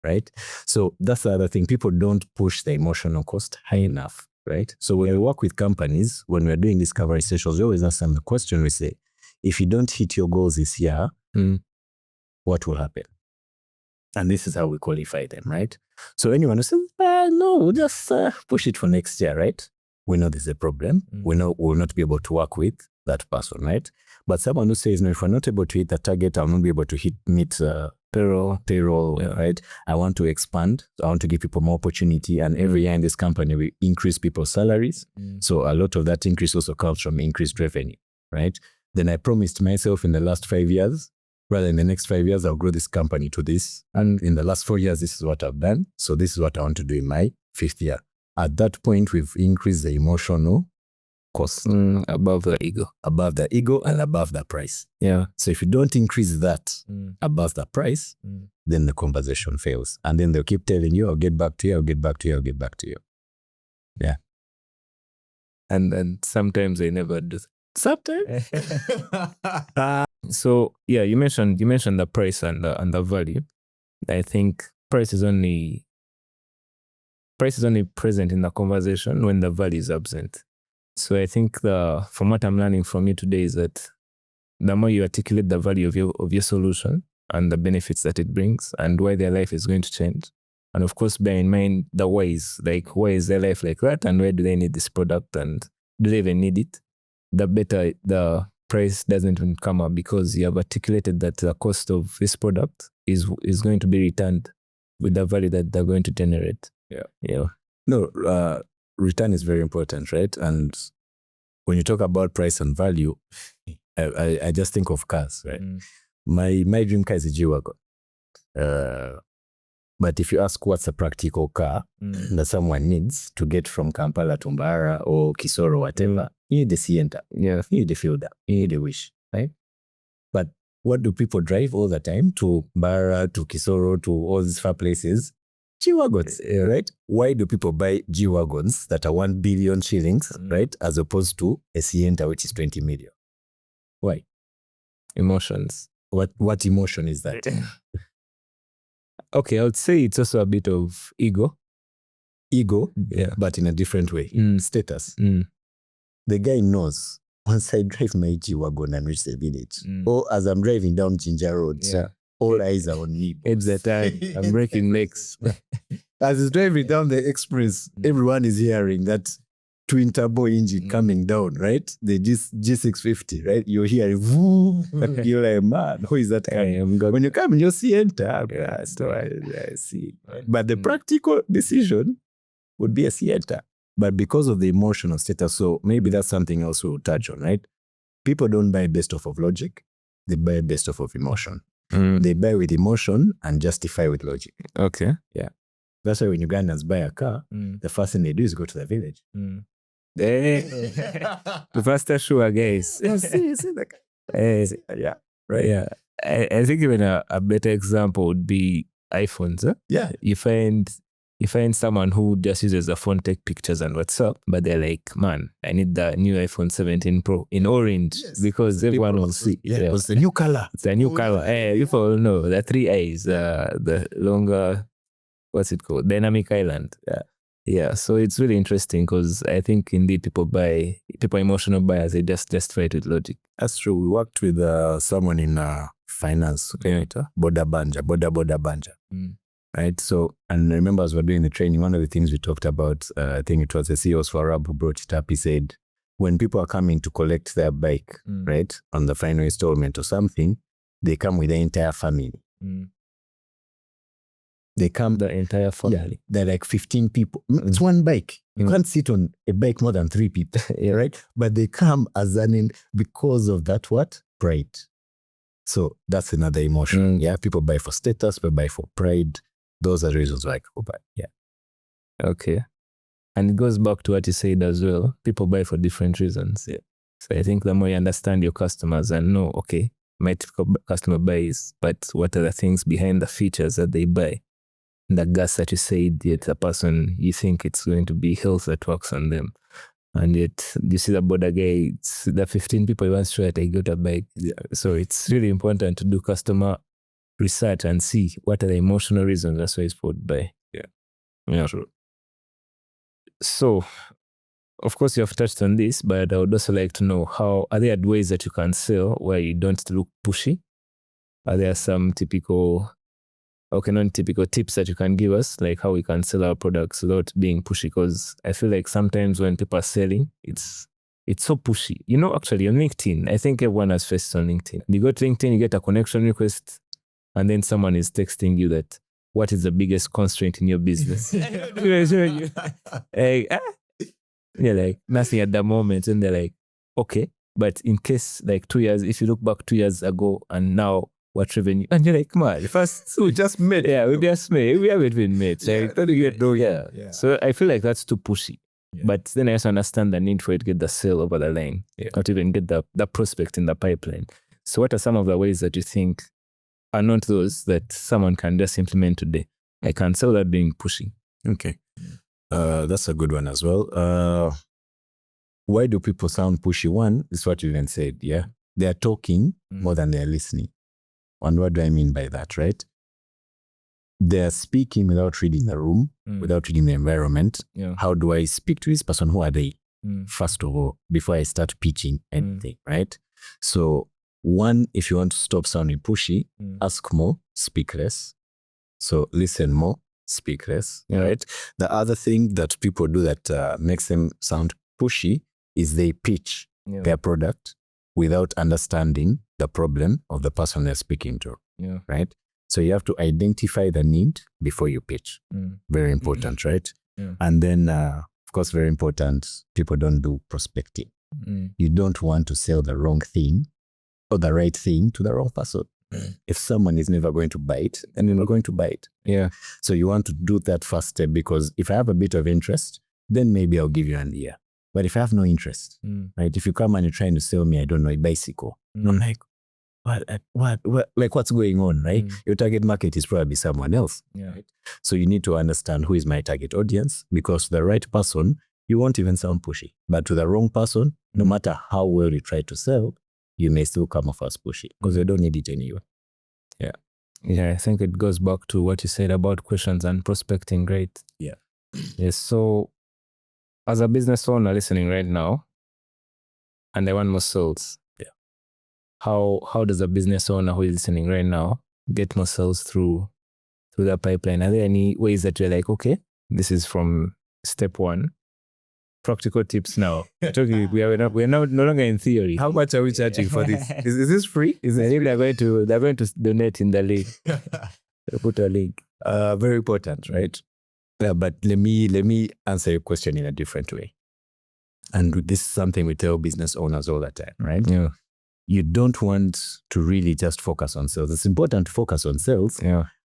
right? So that's the other thing. People don't push the emotional cost high enough, right? So when we work with companies, when we're doing discovery sessions, we always ask them the question, we say, if you don't hit your goals this year, what will happen? And this is how we qualify them, right? So anyone who says, no, we'll just push it for next year, right? We know there's a problem. We know we'll not be able to work with that person, right? But someone who says, no, if we're not able to hit the target, I'll not be able to meet payroll, right? I want to expand. I want to give people more opportunity. And every year in this company, we increase people's salaries. So a lot of that increase also comes from increased revenue, right? Then I promised myself in the last 5 years, rather in the next 5 years, I'll grow this company to this. And in the last 4 years, this is what I've done. So this is what I want to do in my 5th year. At that point, we've increased the emotional cost. Above the ego. Above the ego and above the price. Yeah. So if you don't increase that above the price, then the conversation fails. And then they'll keep telling you, I'll get back to you, I'll get back to you, I'll get back to you. Yeah. And sometimes they never do. Sometimes. So yeah, you mentioned the price and the value. I think price is only present in the conversation when the value is absent. So I think from what I'm learning from you today is that the more you articulate the value of your solution and the benefits that it brings and why their life is going to change. And of course, bear in mind the ways, like why is their life like that and why do they need this product and do they even need it? The better the price doesn't even come up because you have articulated that the cost of this product is going to be returned with the value that they're going to generate. Yeah. No, return is very important, right? And when you talk about price and value, I just think of cars, right? My dream car is a G-Wagon. But if you ask what's a practical car that someone needs to get from Kampala to Mbara or Kisoro or whatever, you need the Sienta, you need the Fielder, you need the Wish, right? But what do people drive all the time to Mbara, to Kisoro, to all these far places? G-Wagons, right? Why do people buy G-Wagons that are 1 billion shillings, right? As opposed to a Sienta, which is 20 million? Why? Emotions. What emotion is that? Okay, I would say it's also a bit of ego. Ego, Yeah. but in a different way. Status. The guy knows, once I drive my G-Wagon and reach the village, or as I'm driving down Ginger Road, all eyes are on me. It's the time. I'm breaking legs. As he's driving down the express, everyone is hearing that twin turbo engine coming down, right? The G650, right? You're hearing, you're like, man, who is that guy? When you come in your Sienta, I see. But the practical decision would be a Sienta. But because of the emotional status, so maybe that's something else we'll touch on, right? People don't buy based off of logic. They buy based off of emotion. They buy with emotion and justify with logic. Okay. Yeah. That's why when Ugandans buy a car, the first thing they do is go to the village. The faster sure, guys. See the car. Yeah. Right. Yeah. I think even a better example would be iPhones. Yeah. You find someone who just uses a phone, take pictures and WhatsApp, but they're like, man, I need the new iPhone 17 Pro in orange because everyone will see. Yeah, it's the new color. It's a new color. People will know the 3 eyes, the longer, what's it called? Dynamic island. Yeah. So it's really interesting because I think indeed people emotional buyers, they just justify it with logic. That's true. We worked with someone in finance, Boda Banja. Right. So, and I remember as we're doing the training, one of the things we talked about, I think it was the CEO of Arab who brought it up. He said, when people are coming to collect their bike, right, on the final installment or something, they come with the entire family. They come the entire family. Yeah, they're like 15 people. It's one bike. You can't sit on a bike more than 3 people, right? But they come as because of that pride. So that's another emotion. Yeah, people buy for status, people buy for pride. Those are reasons why people buy. Yeah. Okay. And it goes back to what you said as well. People buy for different reasons. Yeah. So I think the more you understand your customers and know, okay, my typical customer buys, but what are the things behind the features that they buy? The gas that you said, yet a person, you think it's going to be health that works on them. And yet, you see the border guy, it's the 15 people he wants to try to get a bike. Yeah. So it's really important to do customer research and see what are the emotional reasons that's why it's bought by. Yeah, sure. So, of course, you have touched on this, but I would also like to know are there ways that you can sell where you don't look pushy? Are there some non-typical tips that you can give us, like how we can sell our products without being pushy? Because I feel like sometimes when people are selling, it's so pushy. Actually on LinkedIn, I think everyone has faced on LinkedIn. You go to LinkedIn, you get a connection request, and then someone is texting you that, what is the biggest constraint in your business? You're like, nothing at the moment. And they're like, okay, but in case like 2 years, if you look back 2 years ago and now, what revenue? And you're like, come on, first we just met. Yeah, we just met. We haven't been met. So I feel like that's too pushy. Yeah. But then I also understand the need for it to get the sale over the line, or to even get the prospect in the pipeline. So what are some of the ways that you think are not those that someone can just implement today? I can sell that being pushy. Okay. That's a good one as well. Why do people sound pushy? One is what you even said, yeah? They are talking more than they are listening. And what do I mean by that, right? They're speaking without reading the room, without reading the environment. Yeah. How do I speak to this person? Who are they? First of all, before I start pitching anything, right? So One, if you want to stop sounding pushy, ask more, speak less. So listen more, speak less, right? The other thing that people do that makes them sound pushy is they pitch their product without understanding the problem of the person they're speaking to, right? So you have to identify the need before you pitch. Very important, right? And then, of course, very important, people don't do prospecting. You don't want to sell the wrong thing or the right thing to the wrong person. If someone is never going to buy it, then you're not going to buy it. So you want to do that first step, because if I have a bit of interest, then maybe I'll give you an ear. But if I have no interest, right? If you come and you're trying to sell me, I don't know, a bicycle. And I'm like, what, like what's going on, right? Your target market is probably someone else. Right? So you need to understand who is my target audience, because the right person, you won't even sound pushy. But to the wrong person, no matter how well you try to sell, you may still come off as pushy because they don't need it anyway. Yeah, I think it goes back to what you said about questions and prospecting, right? Yes. So as a business owner listening right now, and I want more sales, how does a business owner who is listening right now get more sales through the pipeline? Are there any ways that you're like, okay, this is from step one, practical tips now? We're no longer in theory. How much are we charging for this? Is this free? I think they're going to donate in the link. Put a link. Very important, right? But let me answer your question in a different way. And this is something we tell business owners all the time, right? You don't want to really just focus on sales. It's important to focus on sales,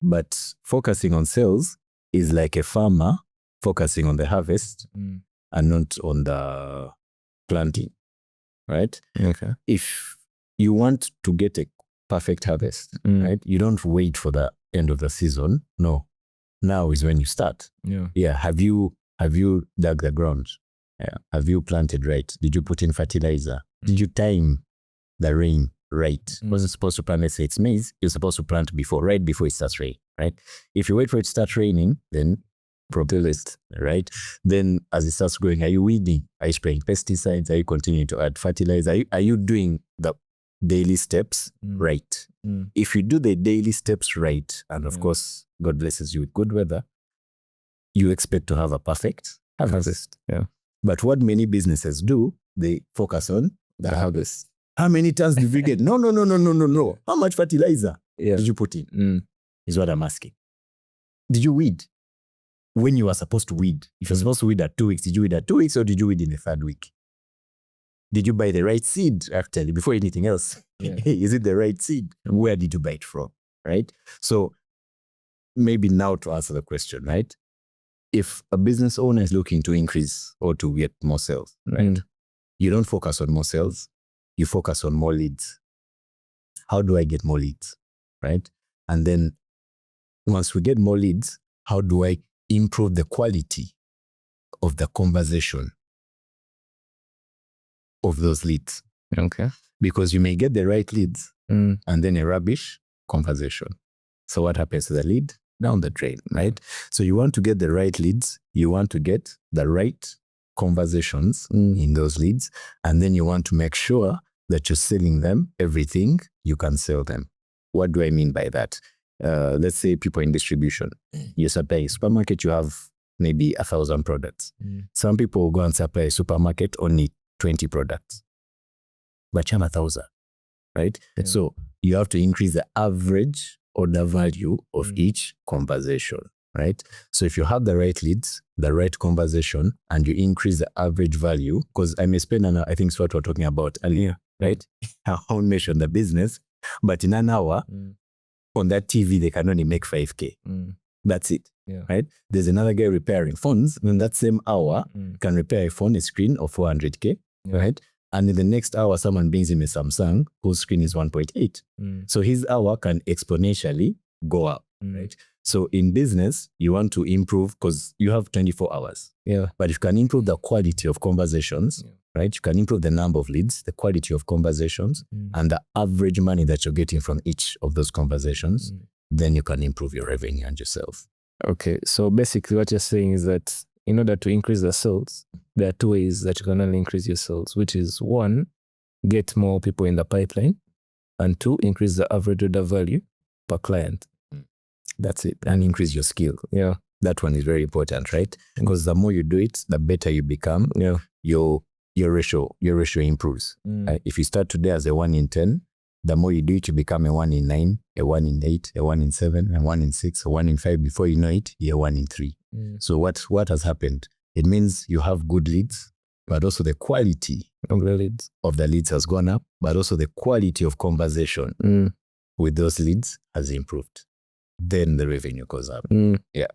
but focusing on sales is like a farmer focusing on the harvest and not on the planting, right? Okay. If you want to get a perfect harvest, right? You don't wait for the end of the season. No, now is when you start. Have you dug the ground? Have you planted right? Did you put in fertilizer? Did you time the rain right? Wasn't supposed to plant, let's say it's maize, you're supposed to plant right before it starts raining, right? If you wait for it to start raining, then probably, right? Then as it starts growing, are you weeding? Are you spraying pesticides? Are you continuing to add fertilizer? Are you doing the daily steps right? If you do the daily steps right, and of course, God blesses you with good weather, you expect to have a perfect harvest. But what many businesses do, they focus on the harvest. How many tons did we get? No. How much fertilizer did you put in? Is what I'm asking. Did you weed when you were supposed to weed? If you're supposed to weed at 2 weeks, did you weed at 2 weeks or did you weed in the third week? Did you buy the right seed actually before anything else? Is it the right seed? Where did you buy it from? Right? So maybe now to answer the question, right? If a business owner is looking to increase or to get more sales, right? You don't focus on more sales. You focus on more leads. How do I get more leads, right? And then once we get more leads, how do I improve the quality of the conversation of those leads? Okay. Because you may get the right leads and then a rubbish conversation. So what happens to the lead? Down the drain, right? So you want to get the right leads. You want to get the right conversations in those leads. And then you want to make sure that you're selling them everything you can sell them. What do I mean by that? Let's say people in distribution. You supply a supermarket, you have maybe 1,000 products. Some people will go and supply a supermarket only 20 products. But you have 1,000, right? So you have to increase the average order value of each conversation, right? So if you have the right leads, the right conversation, and you increase the average value, because I may spend I think it's what we're talking about earlier, right? I won't mention the business, but in an hour, on that TV, they can only make 5K. That's it, right? There's another guy repairing phones, and in that same hour, can repair a phone, a screen of 400K, right? And in the next hour, someone brings him a Samsung whose screen is 1.8. So his hour can exponentially go up, right? So in business, you want to improve because you have 24 hours. But if you can improve the quality of conversations, right? You can improve the number of leads, the quality of conversations, and the average money that you're getting from each of those conversations, then you can improve your revenue and yourself. Okay. So basically what you're saying is that in order to increase the sales, there are two ways that you can only increase your sales, which is one, get more people in the pipeline. And 2, increase the average order value per client. That's it. And increase your skill. Yeah. That one is very important, right? Because the more you do it, the better you become. Yeah. Your ratio improves. If you start today as a 1 in 10, the more you do it, you become a 1 in 9, a 1 in 8, a 1 in 7, a 1 in 6, a 1 in 5. Before you know it, you're 1 in 3. So what has happened? It means you have good leads, but also the quality of the leads has gone up, but also the quality of conversation with those leads has improved. Then the revenue goes up. Yeah.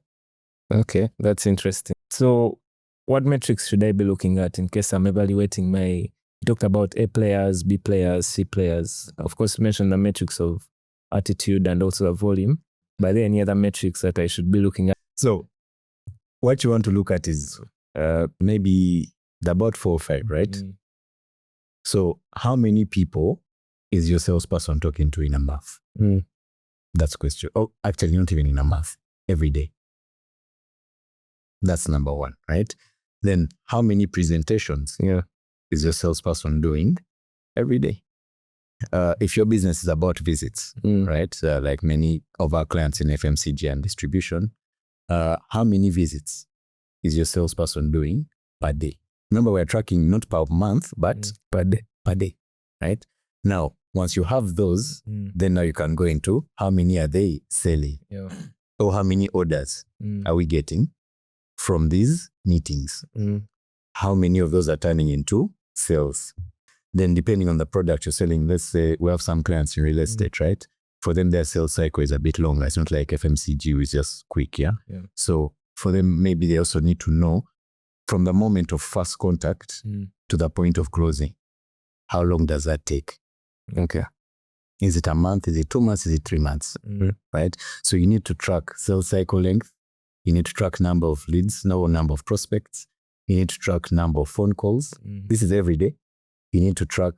Okay, that's interesting. So what metrics should I be looking at in case I'm evaluating you talked about A players, B players, C players. Of course, you mentioned the metrics of attitude and also the volume. But are there any other metrics that I should be looking at? So what you want to look at is maybe about 4 or 5, right? So how many people is your salesperson talking to in a month? That's question. Oh, actually, not even in a month. Every day. That's number 1, right? Then how many presentations is your salesperson doing every day? If your business is about visits, right? Like many of our clients in FMCG and distribution, how many visits is your salesperson doing per day? Remember, we're tracking not per month, but per day, right? Now, once you have those, then now you can go into how many are they selling? Or how many orders are we getting from these meetings? How many of those are turning into sales? Then depending on the product you're selling, let's say we have some clients in real estate, right? For them, their sales cycle is a bit longer. It's not like FMCG, which is just quick, yeah? So for them, maybe they also need to know from the moment of first contact to the point of closing, how long does that take? Okay. Is it a month? Is it 2 months? Is it 3 months? Right? So you need to track sales cycle length. You need to track number of leads, number of prospects. You need to track number of phone calls. This is every day. You need to track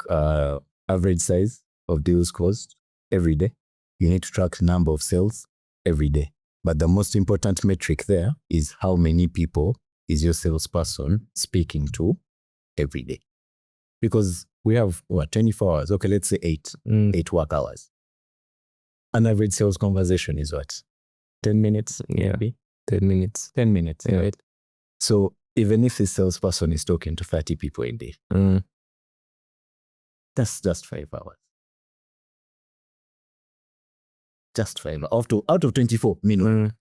average size of deals closed every day. You need to track number of sales every day. But the most important metric there is how many people is your salesperson speaking to every day. Because we have, 24 hours? Okay, let's say 8 work hours. An average sales conversation is what? 10 minutes, maybe? 10 minutes. 10 minutes, right? So even if this salesperson is talking to 30 people a day, that's just 5 hours. Just 5 hours. Out of 24 minutes.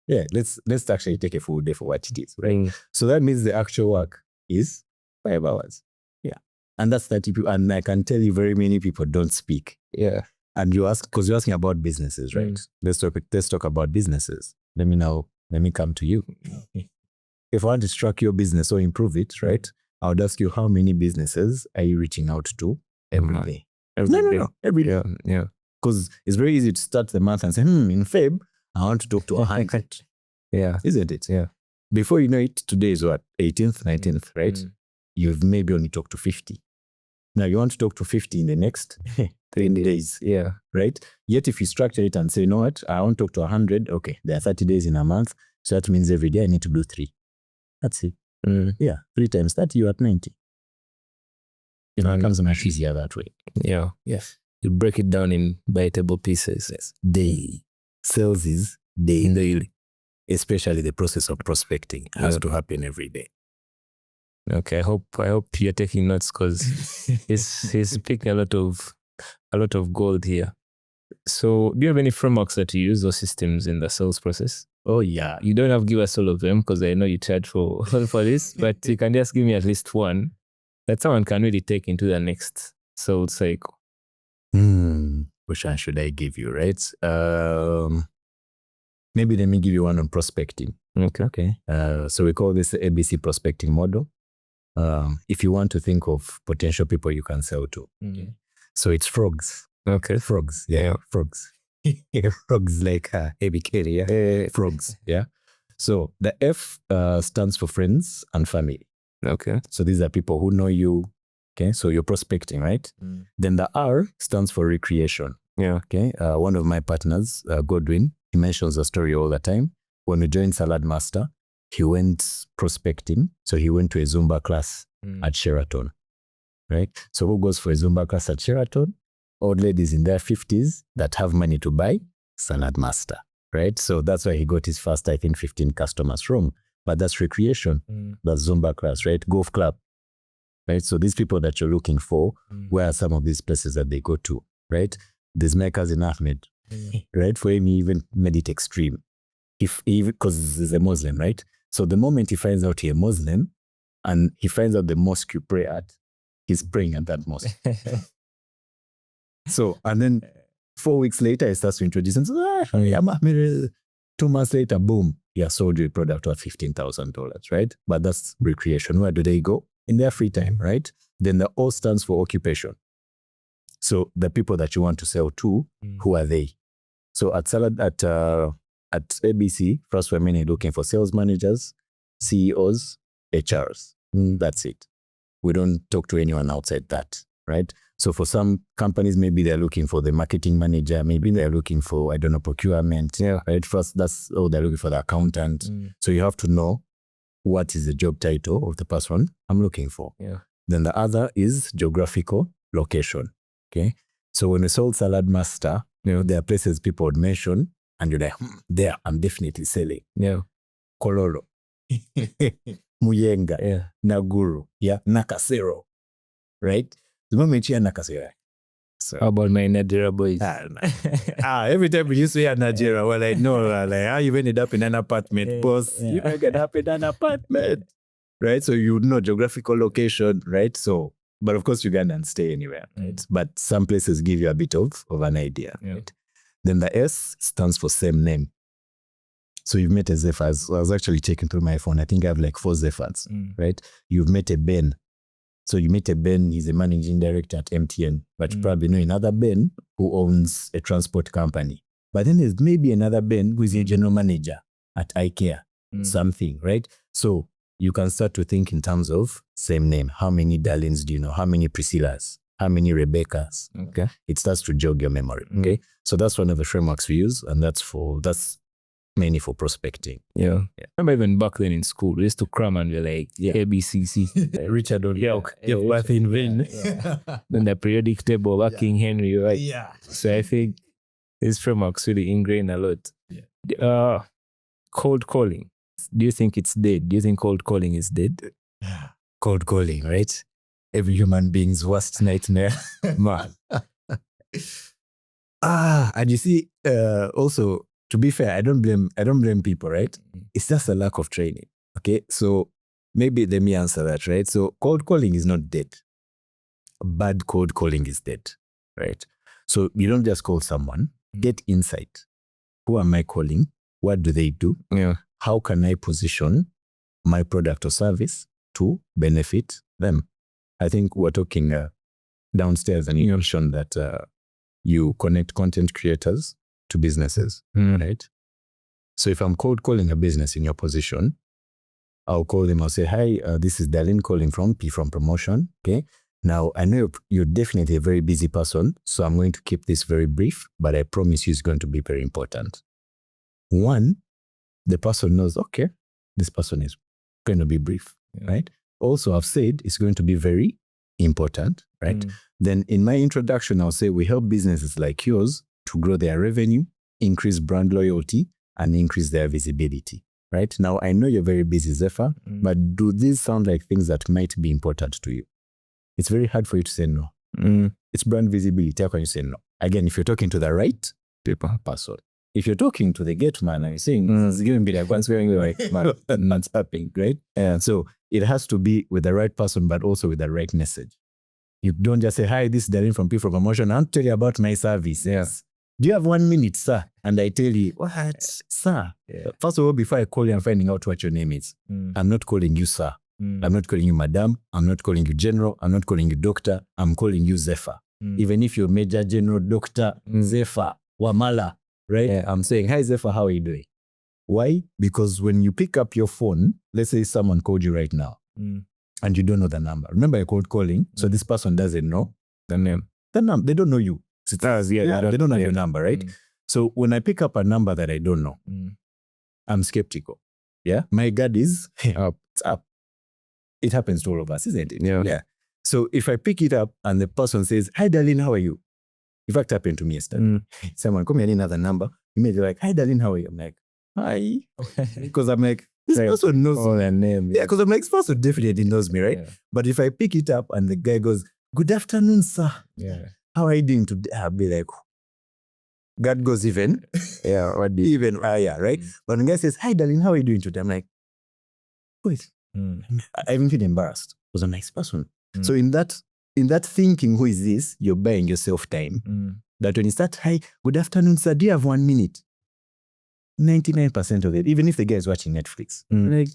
Yeah, let's actually take a full day for what it is, right? So that means the actual work is 5 hours. Yeah. And that's 30 people. And I can tell you very many people don't speak. Yeah. And you ask, because you're asking about businesses, right? Let's talk about businesses. Let me come to you. If I want to track your business or improve it, right? I would ask you, how many businesses are you reaching out to every day? No. Every day. Yeah. Because it's very easy to start the month and say, in Feb, I want to talk to 100. Yeah. Isn't it? Yeah. Before you know it, today is what? 18th, 19th, right? You've maybe only talked to 50. Now you want to talk to 50 in the next 3 days. Yeah. Right? Yet if you structure it and say, you know what? I want to talk to 100. Okay, there are 30 days in a month. So that means every day I need to do 3. That's it. Yeah. 3 times 30, you're at 90. It becomes much easier that way. Yeah. Yes. You break it down in biteable pieces. Yes. Day. Sales is daily. Especially the process of prospecting has to happen every day. Okay, I hope you're taking notes, because he's picking a lot of gold here. So do you have any frameworks that you use or systems in the sales process? Oh yeah. You don't have to give us all of them, because I know you charge for this, but you can just give me at least one that someone can really take into the next sales cycle. Which one should I give you, right? Maybe let me give you one on prospecting. Okay. So we call this the ABC prospecting model. If you want to think of potential people you can sell to. So it's frogs. Okay. Frogs. Yeah. Frogs. Frogs like ABK. Yeah. Frogs. Yeah. So the F stands for friends and family. Okay. So these are people who know you. Okay. So you're prospecting, right? Then the R stands for recreation. Yeah. Okay. One of my partners, Godwin, he mentions a story all the time. When we joined Salad Master, he went prospecting. So he went to a Zumba class at Sheraton, right? So who goes for a Zumba class at Sheraton? old ladies in their 50s that have money to buy Salad Master, right? So that's why he got his first, I think, 15 customers from. But that's recreation. That's Zumba class, right? Golf club, right? So these people that you're looking for, where are some of these places that they go to, right? There's my cousin Ahmed, right? For him, he even made it extreme. Because he's a Muslim, right? So the moment he finds out he's a Muslim and he finds out the mosque you pray at, he's praying at that mosque. So, and then 4 weeks later, he starts to introduce him. Yeah, 2 months later, boom, he has sold you a product worth $15,000, right? But that's recreation. Where do they go? In their free time, right? Then the O stands for occupation. So the people that you want to sell to, who are they? So at ABC, first we're mainly looking for sales managers, CEOs, HRs. That's it. We don't talk to anyone outside that, right? So for some companies, maybe they're looking for the marketing manager, maybe they're looking for, I don't know, procurement, right? First, they're looking for the accountant. So you have to know what is the job title of the person I'm looking for. Then the other is geographical location, okay? So when we sold Salad Master, there are places people would mention, and you're like, there, I'm definitely selling. Kololo, Muyenga, Naguru, Nakasero, right? The moment you hear Nakasero. So, how about my Nigeria boys? Every time we used to hear Nigeria, we're like, no, like, you ended up in an apartment, boss. You ended up in an apartment, right? So you know geographical location, right? So, but of course, Ugandans stay anywhere, right? But some places give you a bit of an idea, right? Then the S stands for same name. So you've met a Zephyr. I was actually checking through my phone. I think I have like 4 Zephyrs, right? You've met a Ben. So you meet a Ben, he's a managing director at MTN, but you probably know another Ben who owns a transport company. But then there's maybe another Ben who is a general manager at IKEA, something, right? So you can start to think in terms of same name. How many Dahlins do you know? How many Priscillas? How many Rebeccas? Okay. It starts to jog your memory. Okay. So that's one of the frameworks we use, and that's mainly for prospecting. I remember even back then in school, we used to cram and we're like, ABCC. Richard O'Yoke, Bath in vain. Then the periodic table, King Henry, right? So I think this framework's really ingrained a lot. Cold calling. Do you think it's dead? Do you think cold calling is dead? Cold calling, right? Every human being's worst nightmare. Man. And you see, also, to be fair, I don't blame people, right? It's just a lack of training. Okay. So maybe let me answer that, right? So cold calling is not dead. Bad cold calling is dead, right? So you don't just call someone, get insight. Who am I calling? What do they do? How can I position my product or service to benefit them? I think we're talking downstairs, and you mentioned that you connect content creators to businesses, right? So if I'm cold calling a business in your position, I'll call them, I'll say, hi, this is Dahlin calling from P from Promotion, okay? Now, I know you're definitely a very busy person, so I'm going to keep this very brief, but I promise you it's going to be very important. One, the person knows, okay, this person is going to be brief, right? Also, I've said it's going to be very important, right? Then in my introduction, I'll say we help businesses like yours to grow their revenue, increase brand loyalty, and increase their visibility, right? Now, I know you're very busy, Zephyr, but do these sound like things that might be important to you? It's very hard for you to say no. It's brand visibility. How can you say no? Again, if you're talking to the right person. If you're talking to the gate man and you're saying, it's going to be like, what's going on? That's happening, right? So it has to be with the right person, but also with the right message. You don't just say, hi, this is Dahlin from P for Promotion. I'll tell you about my service. Do you have 1 minute, sir? And I tell you, what, sir? First of all, before I call you, I'm finding out what your name is. I'm not calling you, sir. I'm not calling you madam. I'm not calling you general. I'm not calling you doctor. I'm calling you Zephyr. Even if you're Major General Doctor Zephyr Wamala, right? I'm saying, hi, Zephyr, how are you doing? Why? Because when you pick up your phone, let's say someone called you right now, and you don't know the number. Remember, I called calling, so this person doesn't know The name. the number. They don't know you. It does, They don't know your number, right? So when I pick up a number that I don't know, I'm skeptical. My guard is up. It's up. It happens to all of us, isn't it? Yeah. So if I pick it up and the person says, hi, Dahlin, how are you? In fact, happened to me yesterday. Someone called me another number. Immediately like, hi, Dahlin, how are you? I'm like, hi. Because I'm like, this person knows their name. Yeah, because I'm like, this person definitely knows me, right? Yeah. But if I pick it up and the guy goes, good afternoon, sir. Yeah. How are you doing today? I'll be like, God goes even. Yeah. What do you, Even higher, right? But when the guy says, hi, Dahlin, how are you doing today? I'm like, wait. I even feel embarrassed because I'm a nice person. So in that thinking, who is this? You're buying yourself time. That when you start, hi, good afternoon, sir, do you have 1 minute? 99% of it, even if the guy is watching Netflix, like,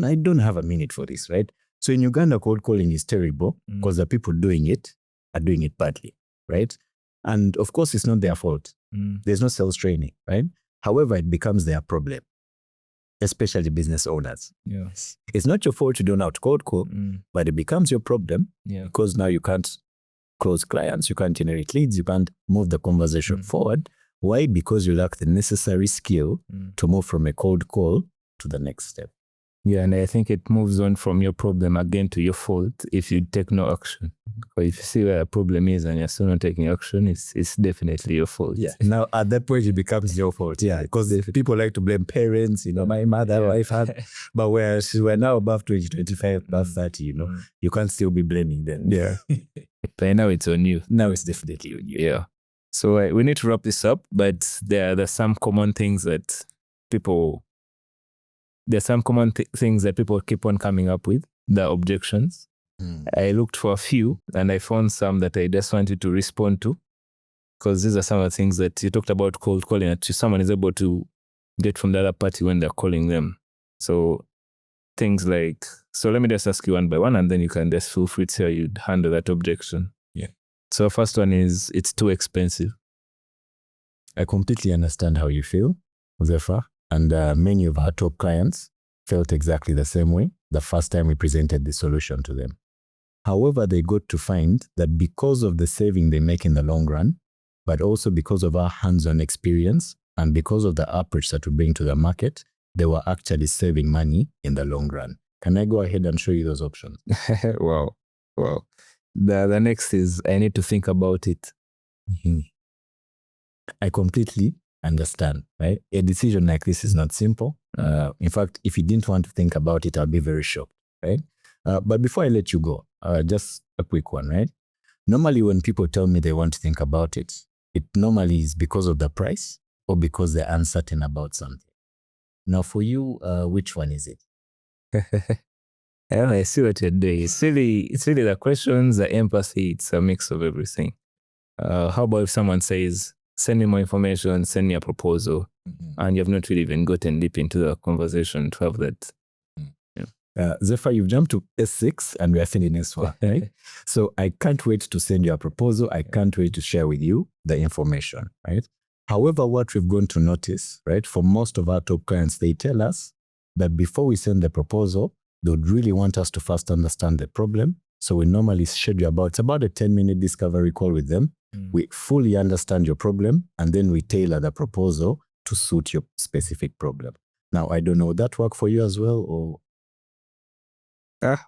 I don't have a minute for this, right? So in Uganda, cold calling is terrible because the people doing it are doing it badly, right? And of course, it's not their fault. There's no sales training, right? However, it becomes their problem, especially business owners. Yes. It's not your fault you don't know how to cold call, but it becomes your problem because now you can't close clients, you can't generate leads, you can't move the conversation forward. Why? Because you lack the necessary skill to move from a cold call to the next step. Yeah, and I think it moves on from your problem again to your fault if you take no action. Or if you see where a problem is and you're still not taking action, it's definitely your fault. Yeah. Now at that point it becomes your fault. Yeah. Because people like to blame parents, my mother, wife had, but whereas we're now above 20, 25, above 30, you can't still be blaming them. Yeah. But now it's on you. Now it's definitely on you. Yeah. So we need to wrap this up, but there's some common things that people keep on coming up with, the objections. I looked for a few and I found some that I just wanted to respond to, because these are some of the things that you talked about cold calling, that someone is able to get from the other party when they're calling them. So things like, so let me just ask you one by one and then you can just feel free to say how you'd handle that objection. Yeah. So first one is, it's too expensive. I completely understand how you feel, Zephyr, and many of our top clients felt exactly the same way the first time we presented the solution to them. However, they got to find that because of the saving they make in the long run, but also because of our hands-on experience and because of the approach that we bring to the market, they were actually saving money in the long run. Can I go ahead and show you those options? Wow. The next is, I need to think about it. I completely understand, right? A decision like this is not simple. In fact, if you didn't want to think about it, I'll be very shocked, right? But before I let you go, just a quick one, right? Normally, when people tell me they want to think about it, it normally is because of the price or because they're uncertain about something. Now, for you, which one is it? Yeah, I see what you're doing. It's really the questions, the empathy. It's a mix of everything. How about if someone says, send me more information, send me a proposal, and you have not really even gotten deep into the conversation to have that. Zephyr, you've jumped to S6 and we are feeling S4, right? So I can't wait to send you a proposal. I can't wait to share with you the information, right? However, what we've gone to notice, right, for most of our top clients, they tell us that before we send the proposal, they would really want us to first understand the problem. So we normally schedule it's about a 10-minute discovery call with them. We fully understand your problem and then we tailor the proposal to suit your specific problem. Now, I don't know, would that work for you as well, or?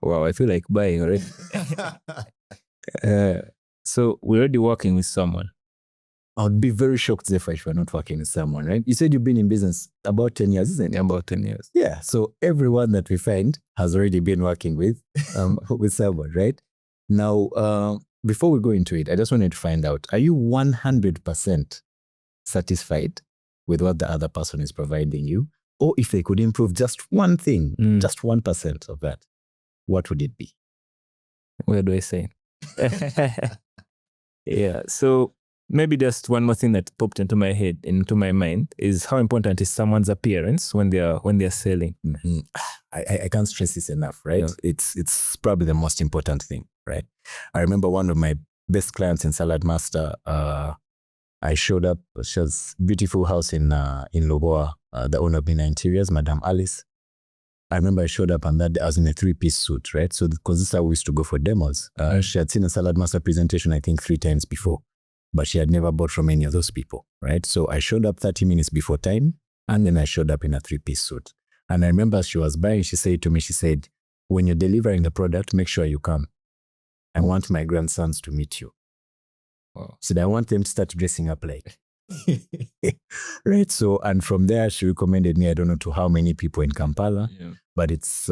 Wow, I feel like buying already. So we're already working with someone. I would be very shocked, Zephyr, if we're not working with someone, right? You said you've been in business about 10 years, isn't it? About 10 years. Yeah. So everyone that we find has already been working with someone, right? Now, before we go into it, I just wanted to find out, are you 100% satisfied with what the other person is providing you? Or if they could improve just one thing, just 1% of that, what would it be? Where do I say? Yeah. So maybe just one more thing that popped into my head, into my mind, is how important is someone's appearance when they're selling. I can't stress this enough, right? Yeah. It's probably the most important thing, right? I remember one of my best clients in Salad Master. I showed up. She has a beautiful house in Loboa. The owner of Bina Interiors, Madame Alice. I remember I showed up and that day I was in a 3-piece suit, right? So because this is how we used to go for demos. She had seen a Salad Master presentation, I think 3 times before, but she had never bought from any of those people, right? So I showed up 30 minutes before time and then I showed up in a 3-piece suit. And I remember as she was buying, she said to me, when you're delivering the product, make sure you come. I want my grandsons to meet you. She said, I want them to start dressing up like. Right. So, and from there, she recommended me, I don't know to how many people in Kampala, but it's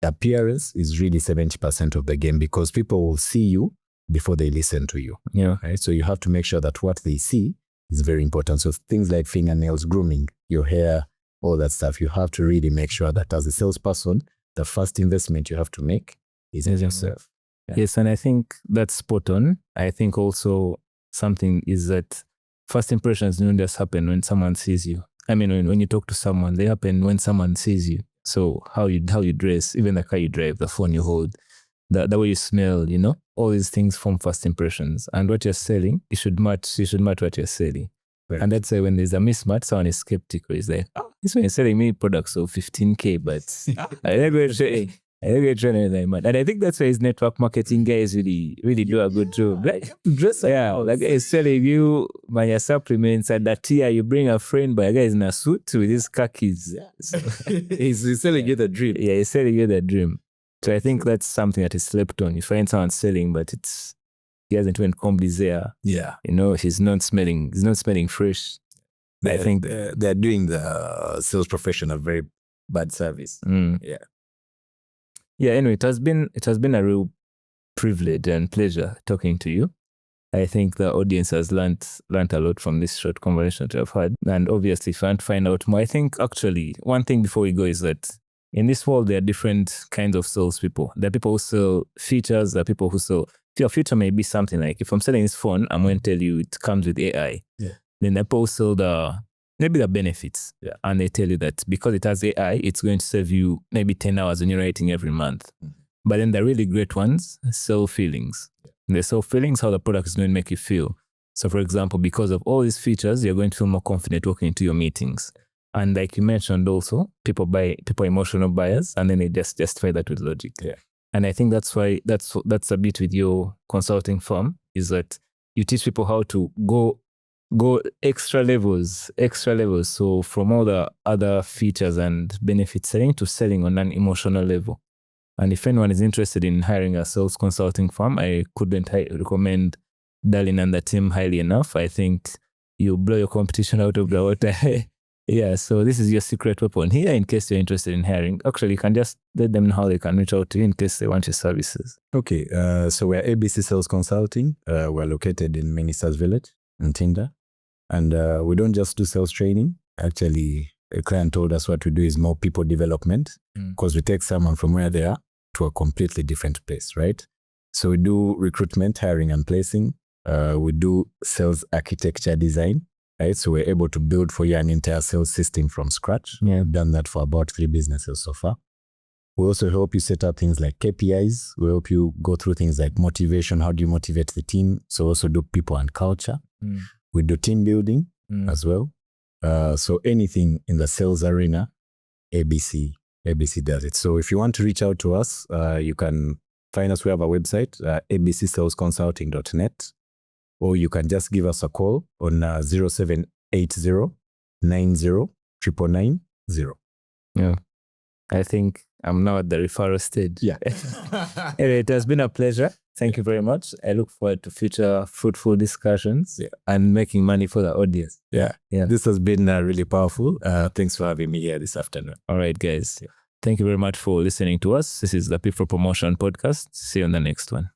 appearance is really 70% of the game, because people will see you before they listen to you. Yeah. Right. So you have to make sure that what they see is very important. So things like fingernails, grooming, your hair, all that stuff, you have to really make sure that as a salesperson, the first investment you have to make is in yourself. Yeah. Yes, and I think that's spot on. I think also something is that first impressions don't just happen when someone sees you. I mean, when you talk to someone, they happen when someone sees you. So how you dress, even the car you drive, the phone you hold, the way you smell, all these things form first impressions. And what you're selling, it should match what you're selling. Right. And that's why when there's a mismatch, someone is skeptical. It's like, this one is selling me products of 15K, but I don't get training, man. And I think that's why his network marketing guys really do a good job. Like, he's selling you my supplements, and that year you bring a friend, but a guy is in a suit with his khakis. So, he's selling you the dream. Yeah, he's selling you the dream. So I think that's something that is slept on. You find someone selling, but he hasn't even combed his hair. Yeah. He's not smelling fresh. I think they're doing the sales profession a very bad service. Yeah. Yeah, anyway, it has been a real privilege and pleasure talking to you. I think the audience has learned a lot from this short conversation that I've had. And obviously, if you want to find out more, I think actually one thing before we go is that in this world, there are different kinds of salespeople. There are people who sell features. There are people who sell. Your feature may be something like, if I'm selling this phone, I'm going to tell you it comes with AI. Yeah. Then there are people who sell maybe the benefits. Yeah. And they tell you that because it has AI, it's going to save you maybe 10 hours when you're writing every month. Mm-hmm. But then the really great ones sell feelings. Yeah. They sell feelings, how the product is going to make you feel. So for example, because of all these features, you're going to feel more confident walking into your meetings. And like you mentioned also, people are emotional buyers, and then they just justify that with logic. Yeah. And I think that's why that's a bit with your consulting firm, is that you teach people how to go extra levels. So from all the other features and benefits selling to selling on an emotional level. And if anyone is interested in hiring a sales consulting firm, I couldn't recommend Dahlin and the team highly enough. I think you blow your competition out of the water. Yeah, so this is your secret weapon here in case you're interested in hiring. Actually, you can just let them know how they can reach out to you in case they want your services. Okay, so we're ABC Sales Consulting. We're located in Ministers Village in Tinda. And we don't just do sales training. Actually, a client told us what we do is more people development, because we take someone from where they are to a completely different place, right? So we do recruitment, hiring and placing. We do sales architecture design. Right, so we're able to build for you an entire sales system from scratch. Yeah. We've done that for about 3 businesses so far. We also help you set up things like KPIs. We help you go through things like motivation. How do you motivate the team? So also do people and culture. We do team building as well. So anything in the sales arena, ABC does it. So if you want to reach out to us, you can find us. We have a website, abcsalesconsulting.net. Or you can just give us a call on 0780 90 990. Yeah. I think I'm now at the referral stage. Yeah. Anyway, it has been a pleasure. Thank you very much. I look forward to future fruitful discussions and making money for the audience. Yeah. This has been really powerful. Thanks for having me here this afternoon. All right, guys. Yeah. Thank you very much for listening to us. This is the P4 Promotion Podcast. See you on the next one.